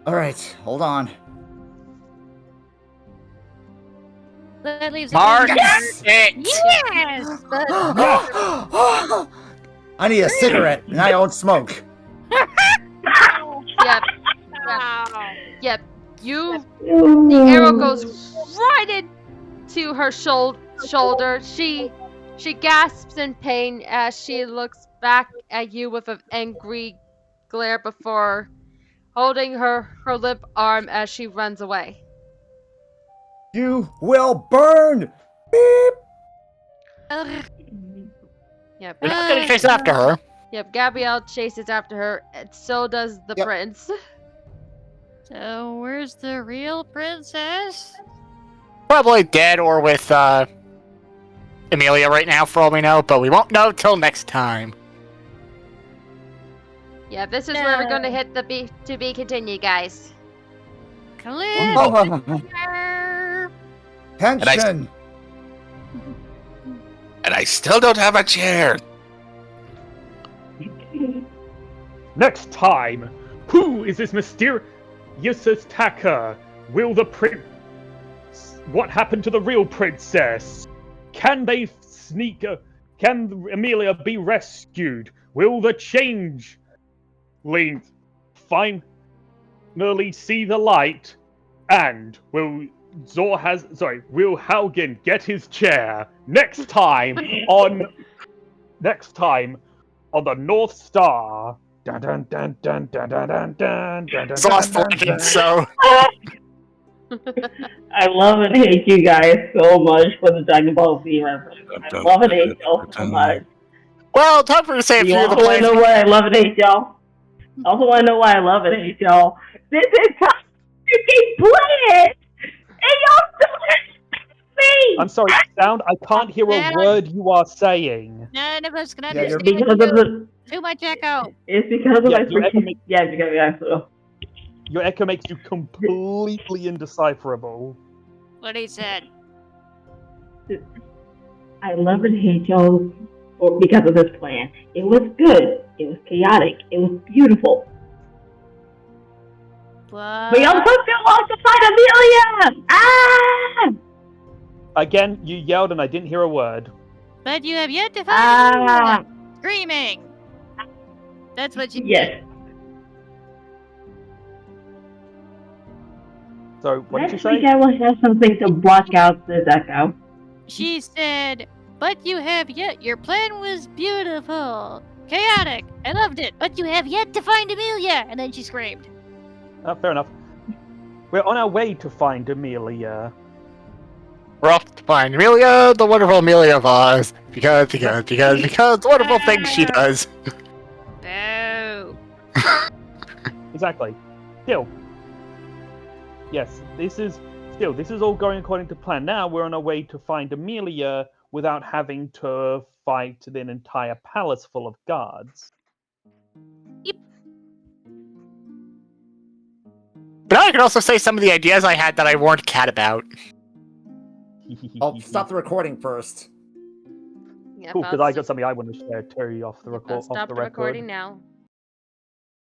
Alright, hold on. That leaves Mark Yes! it! Yes! I need a cigarette, and I don't smoke. Yep, Wow. yep. The arrow goes right into her shoulder. She gasps in pain as she looks back at you with an angry glare before holding her limp arm as she runs away. You will burn! Beep! Ugh. Yep. We're not gonna chase after her. Yep, Gabrielle chases after her, and so does the Yep. prince. So, where's the real princess? Probably dead or with Amelia right now, for all we know, but we won't know till next time. Yeah, this is where we're going to hit the to be continued, guys. Cliffhanger. Tension! And I still don't have a chair. Next time, who is this mysterious attacker? Will the prince... What happened to the real princess? Can they sneak... Can Amelia be rescued? Will the changelings finally see the light? And will Haugen get his chair? Next time on the North Star. Dun dun dun dun dun dun dun dun dun. It's Lost Legends, so I love and hate you guys so much for the Dragon Ball Z reference. I love and hate y'all so much. well, time for to say a You few of the also want to plays. know why I love and hate y'all? Also want to know why I love and hate y'all? This is how freaking play it! And y'all still me! I'm sorry, sound. I can't hear a word you are saying. None of us can Yeah, you're understand Because of the... too much echo. It's because of Yeah, my your echo freaking... makes- Yeah, because Your echo makes you completely indecipherable. What he said. I love and hate y'all because of this plan. It was good. It was chaotic. It was beautiful. But y'all took too long to find Amelia! Ah! Again, you yelled and I didn't hear a word. But you have yet to find Ah! screaming. That's what you Yes. So, what did you Next say? week I will have something to block out this echo. She said, but you have yet. Your plan was beautiful. Chaotic. I loved it. But you have yet to find Amelia. And then she screamed. Fair enough. We're on our way to find Amelia. We're off to find Amelia, the wonderful Amelia of Oz, because the wonderful things she does. Boo. Exactly. Still. Yes, this is all going according to plan. Now we're on our way to find Amelia without having to fight an entire palace full of guards. But I can also say some of the ideas I had that I warned Kat about. I'll stop the recording first. Yeah, Cool, because I got something I want to share too off the I'll record. stop Off the the record. recording now.